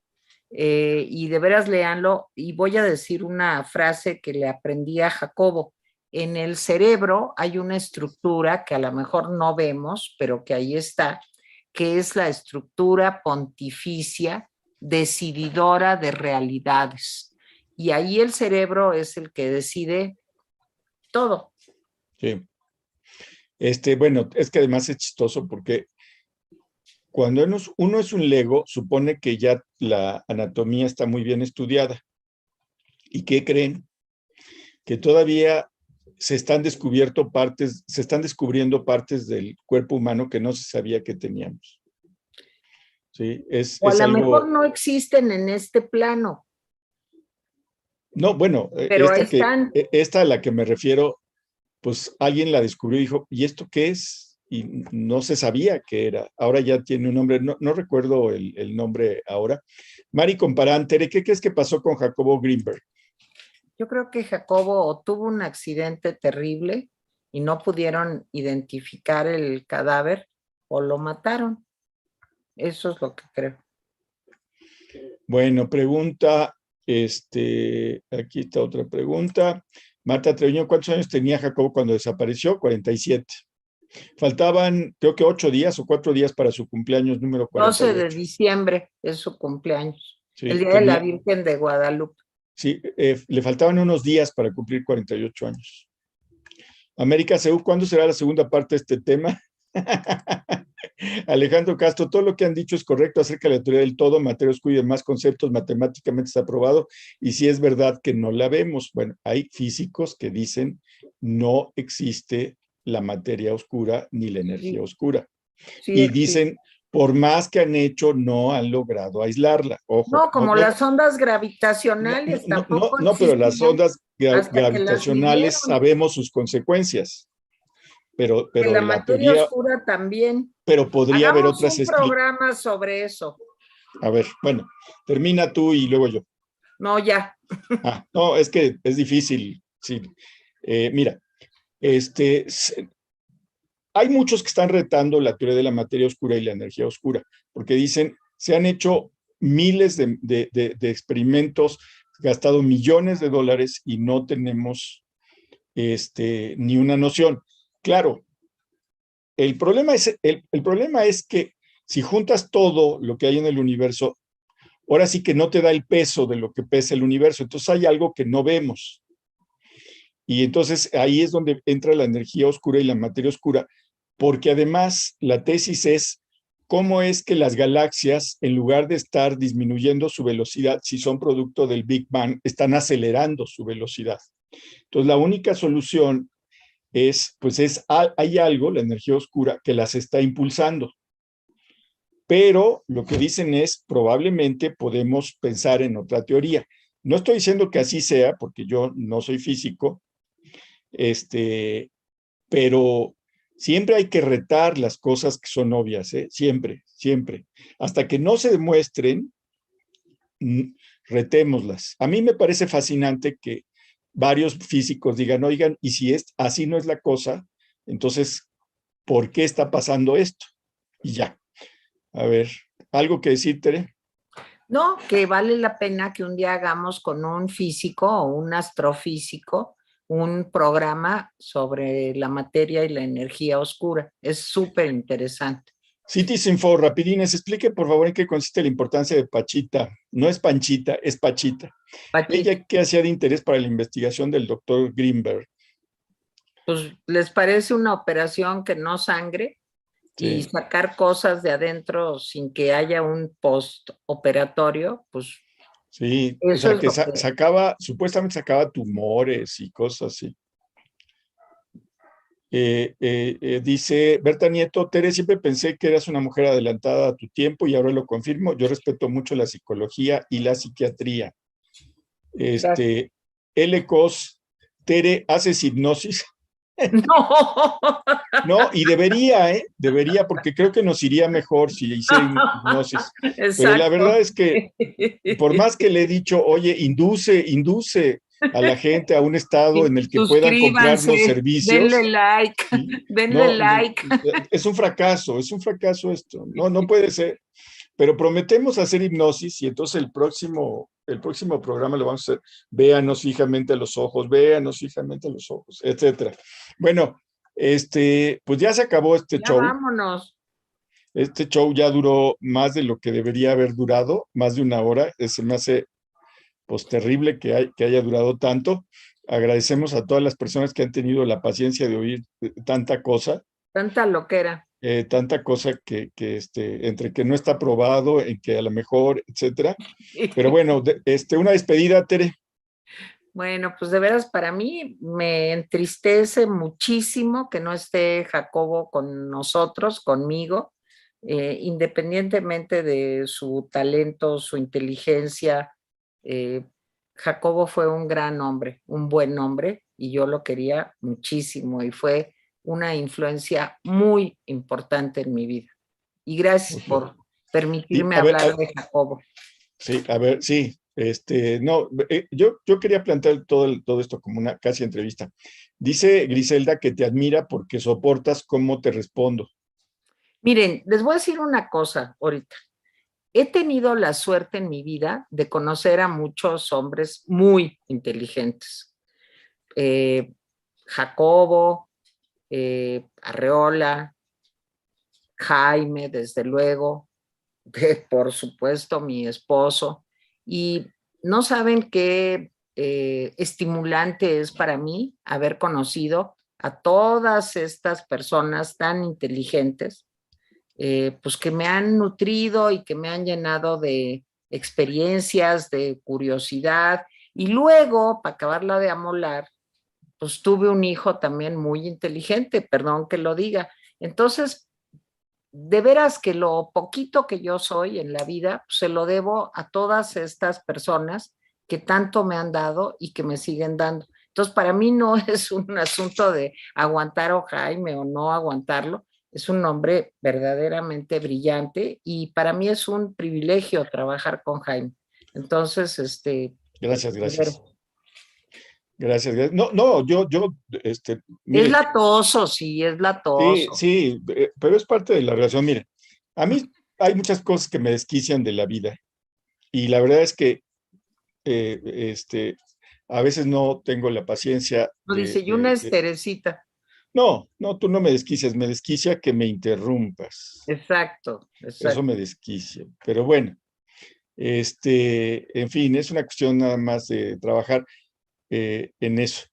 [SPEAKER 2] y de veras léanlo. Y voy a decir una frase que le aprendí a Jacobo. En el cerebro hay una estructura que a lo mejor no vemos, pero que ahí está, que es la estructura pontificia decididora de realidades. Y ahí el cerebro es el que decide todo.
[SPEAKER 1] Sí. Bueno, es que además es chistoso porque cuando uno es un Lego, supone que ya la anatomía está muy bien estudiada. ¿Y qué creen? Que todavía se están descubriendo partes del cuerpo humano que no se sabía que teníamos. ¿Sí?
[SPEAKER 2] O a
[SPEAKER 1] Es
[SPEAKER 2] lo mejor
[SPEAKER 1] algo,
[SPEAKER 2] no existen en este plano,
[SPEAKER 1] no, bueno,
[SPEAKER 2] pero ahí están.
[SPEAKER 1] esta a la que me refiero, pues alguien la descubrió y dijo, ¿y esto qué es? Y no se sabía qué era. Ahora ya tiene un nombre, no recuerdo el nombre ahora. Mari Comparantere, ¿qué crees que pasó con Jacobo Greenberg?
[SPEAKER 2] Yo creo que Jacobo tuvo un accidente terrible y no pudieron identificar el cadáver o lo mataron. Eso es lo que creo.
[SPEAKER 1] Bueno, pregunta, aquí está otra pregunta. Marta Treviño, ¿cuántos años tenía Jacobo cuando desapareció? 47. Faltaban, creo que 8 días o 4 días para su cumpleaños número
[SPEAKER 2] 12 de
[SPEAKER 1] 48.
[SPEAKER 2] diciembre es su cumpleaños, el
[SPEAKER 1] Sí,
[SPEAKER 2] día de la Virgen de Guadalupe.
[SPEAKER 1] sí, le faltaban unos días para cumplir 48 años. América Seúl, ¿cuándo será la segunda parte de este tema? Alejandro Castro, todo lo que han dicho es correcto acerca de la teoría del todo, Mateo y demás conceptos matemáticamente está probado, y si es verdad que no la vemos. Bueno, hay físicos que dicen no existe la materia oscura ni la energía
[SPEAKER 2] Sí,
[SPEAKER 1] oscura.
[SPEAKER 2] sí
[SPEAKER 1] Y
[SPEAKER 2] existe.
[SPEAKER 1] dicen, por más que han hecho, no han logrado aislarla. Ojo,
[SPEAKER 2] No, como las ondas gravitacionales tampoco
[SPEAKER 1] no, pero las
[SPEAKER 2] existían
[SPEAKER 1] ondas
[SPEAKER 2] hasta que las
[SPEAKER 1] gravitacionales
[SPEAKER 2] midieron.
[SPEAKER 1] sabemos sus consecuencias,
[SPEAKER 2] Que
[SPEAKER 1] pero
[SPEAKER 2] la
[SPEAKER 1] la
[SPEAKER 2] materia
[SPEAKER 1] teoría,
[SPEAKER 2] oscura también.
[SPEAKER 1] pero podría haber
[SPEAKER 2] Hagamos
[SPEAKER 1] otras
[SPEAKER 2] un
[SPEAKER 1] explicaciones.
[SPEAKER 2] programa sobre eso.
[SPEAKER 1] A ver, bueno, termina tú y luego yo.
[SPEAKER 2] No, ya.
[SPEAKER 1] No, es que es difícil. Sí. Mira, este, hay muchos que están retando la teoría de la materia oscura y la energía oscura, porque dicen, se han hecho miles de experimentos, gastado millones de dólares y no tenemos ni una noción. Claro, el problema es que si juntas todo lo que hay en el universo, ahora sí que no te da el peso de lo que pesa el universo, entonces hay algo que no vemos. Y entonces ahí es donde entra la energía oscura y la materia oscura, porque además la tesis es cómo es que las galaxias, en lugar de estar disminuyendo su velocidad, si son producto del Big Bang, están acelerando su velocidad. Entonces la única solución hay algo, la energía oscura, que las está impulsando. Pero lo que dicen es, probablemente podemos pensar en otra teoría. No estoy diciendo que así sea, porque yo no soy físico, pero siempre hay que retar las cosas que son obvias, ¿eh? Siempre, siempre. Hasta que no se demuestren, retémoslas. A mí me parece fascinante que varios físicos digan, oigan, y si así no es la cosa, entonces, ¿por qué está pasando esto? Y ya. A ver, ¿algo que decir, Tere?
[SPEAKER 2] No, que vale la pena que un día hagamos con un físico o un astrofísico un programa sobre la materia y la energía oscura. Es súper interesante.
[SPEAKER 1] Citizenfo, rapidines, explique por favor en qué consiste la importancia de Pachita. No es Panchita, es Pachita.
[SPEAKER 2] Pachito,
[SPEAKER 1] Ella, ¿qué hacía de interés para la investigación del doctor Greenberg?
[SPEAKER 2] pues les parece una operación que no sangre y
[SPEAKER 1] Sí,
[SPEAKER 2] sacar cosas de adentro sin que haya un postoperatorio, pues
[SPEAKER 1] sí, o
[SPEAKER 2] eso
[SPEAKER 1] sea
[SPEAKER 2] es
[SPEAKER 1] que
[SPEAKER 2] lo que...
[SPEAKER 1] supuestamente sacaba tumores y cosas así. Dice Berta Nieto, Tere, siempre pensé que eras una mujer adelantada a tu tiempo y ahora lo confirmo. Yo respeto mucho la psicología y la psiquiatría.
[SPEAKER 2] Gracias.
[SPEAKER 1] Este, L. Cos, Tere, ¿haces hipnosis?
[SPEAKER 2] No,
[SPEAKER 1] No, y debería, ¿eh? Debería, porque creo que nos iría mejor si hiciera hipnosis. Pero la verdad
[SPEAKER 2] exacto.
[SPEAKER 1] es que, por más que le he dicho, oye, induce a la gente a un estado en el que puedan comprar los
[SPEAKER 2] Suscríbanse, denle
[SPEAKER 1] servicios,
[SPEAKER 2] like,
[SPEAKER 1] ¿sí?
[SPEAKER 2] denle
[SPEAKER 1] No,
[SPEAKER 2] like.
[SPEAKER 1] es un fracaso esto. No, no puede ser. Pero prometemos hacer hipnosis y entonces el próximo programa lo vamos a hacer. Véanos fijamente a los ojos, véanos fijamente a los ojos, etcétera. Bueno, pues ya se acabó este
[SPEAKER 2] Ya
[SPEAKER 1] show.
[SPEAKER 2] vámonos.
[SPEAKER 1] Este show ya duró más de lo que debería haber durado, más de una hora. Se me hace pues terrible que haya durado tanto. Agradecemos a todas las personas que han tenido la paciencia de oír
[SPEAKER 2] Tanta loquera.
[SPEAKER 1] tanta cosa que entre que no está probado, en que a lo mejor, etcétera. Pero bueno, una despedida, Tere.
[SPEAKER 2] Bueno, pues de veras para mí me entristece muchísimo que no esté Jacobo con nosotros, conmigo, independientemente de su talento, su inteligencia. eh, Jacobo fue un gran hombre, un buen hombre, y yo lo quería muchísimo y fue una influencia muy importante en mi vida. Y gracias
[SPEAKER 1] Ok.
[SPEAKER 2] por
[SPEAKER 1] Y
[SPEAKER 2] permitirme hablar de Jacobo.
[SPEAKER 1] sí, a ver, sí, no, yo quería plantear todo esto como una casi entrevista. Dice Griselda que te admira porque soportas cómo te respondo.
[SPEAKER 2] Miren, les voy a decir una cosa ahorita. He tenido la suerte en mi vida de conocer a muchos hombres muy inteligentes. Eh, Jacobo, Arreola, Jaime, desde luego, por supuesto, mi esposo. Y no saben qué estimulante es para mí haber conocido a todas estas personas tan inteligentes, pues que me han nutrido y que me han llenado de experiencias, de curiosidad. Y luego, para acabarla de amolar, pues tuve un hijo también muy inteligente, perdón que lo diga. Entonces, de veras que lo poquito que yo soy en la vida, pues, se lo debo a todas estas personas que tanto me han dado y que me siguen dando. Entonces, para mí no es un asunto de aguantar a Jaime o no aguantarlo. Es un hombre verdaderamente brillante y para mí es un privilegio trabajar con Jaime. Entonces,
[SPEAKER 1] Gracias,
[SPEAKER 2] de veras.
[SPEAKER 1] gracias. Gracias, gracias. No, no,
[SPEAKER 2] Es
[SPEAKER 1] mire,
[SPEAKER 2] latoso, sí, es
[SPEAKER 1] sí,
[SPEAKER 2] latoso.
[SPEAKER 1] sí, pero es parte de la relación. Mire, a mí hay muchas cosas que me desquician de la vida y la verdad es que eh, este, a veces no tengo la paciencia
[SPEAKER 2] No dice, y una es Teresita.
[SPEAKER 1] No, no, tú no me desquicias, me desquicia que me interrumpas.
[SPEAKER 2] Exacto,
[SPEAKER 1] Eso
[SPEAKER 2] exacto.
[SPEAKER 1] me desquicia. Pero bueno, en fin, es una cuestión nada más de trabajar en eso.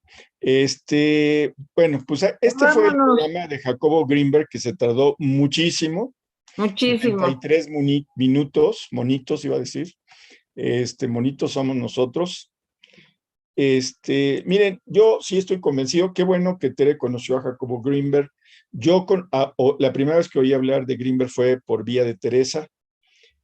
[SPEAKER 1] Bueno, pues este fue el
[SPEAKER 2] Vámonos,
[SPEAKER 1] programa de Jacobo Greenberg que se tardó muchísimo,
[SPEAKER 2] muchísimo.
[SPEAKER 1] 73 minutos, monitos iba a decir, monitos somos nosotros. Miren, yo sí estoy convencido, qué bueno que Tere conoció a Jacobo Greenberg. La primera vez que oí hablar de Greenberg fue por vía de Teresa.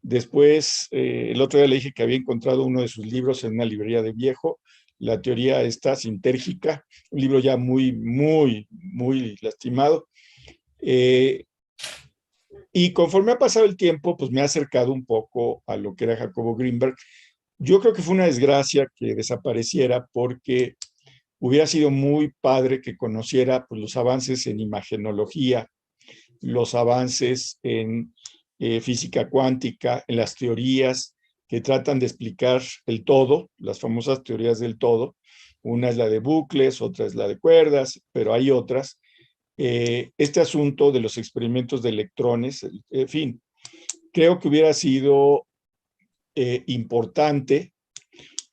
[SPEAKER 1] Después, el otro día le dije que había encontrado uno de sus libros en una librería de viejo, La teoría está sintérgica, un libro ya muy, muy, muy lastimado. Eh, y conforme ha pasado el tiempo, pues me ha acercado un poco a lo que era Jacobo Greenberg. Yo creo que fue una desgracia que desapareciera porque hubiera sido muy padre que conociera pues, los avances en imagenología, los avances en física cuántica, en las teorías que tratan de explicar el todo, las famosas teorías del todo. Una es la de bucles, otra es la de cuerdas, pero hay otras. Este asunto de los experimentos de electrones, en fin, creo que hubiera sido importante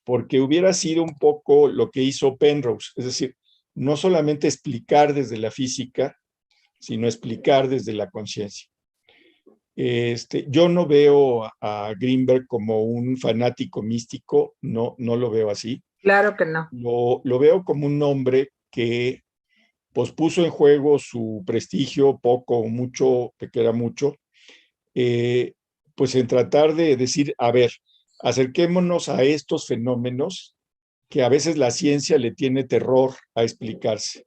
[SPEAKER 1] porque hubiera sido un poco lo que hizo Penrose, es decir, no solamente explicar desde la física, sino explicar desde la conciencia. Yo no veo a Greenberg como un fanático místico, no, no lo veo así.
[SPEAKER 2] Claro que no.
[SPEAKER 1] Lo veo como un hombre que pues, puso en juego su prestigio, poco o mucho, que era mucho, eh, pues en tratar de decir, a ver, acerquémonos a estos fenómenos que a veces la ciencia le tiene terror a explicarse.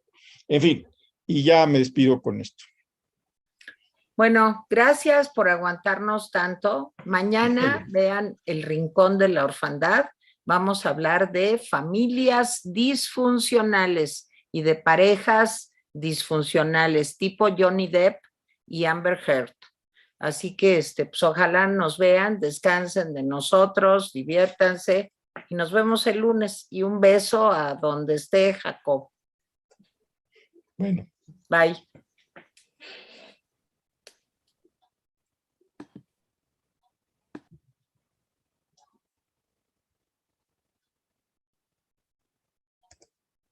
[SPEAKER 1] En fin, y ya me despido con esto.
[SPEAKER 2] Bueno, gracias por aguantarnos tanto. Mañana vean El Rincón de la Orfandad. Vamos a hablar de familias disfuncionales y de parejas disfuncionales, tipo Johnny Depp y Amber Heard. Así que pues ojalá nos vean, descansen de nosotros, diviértanse y nos vemos el lunes. Y un beso a donde esté Jacob.
[SPEAKER 1] Bueno.
[SPEAKER 2] Bye.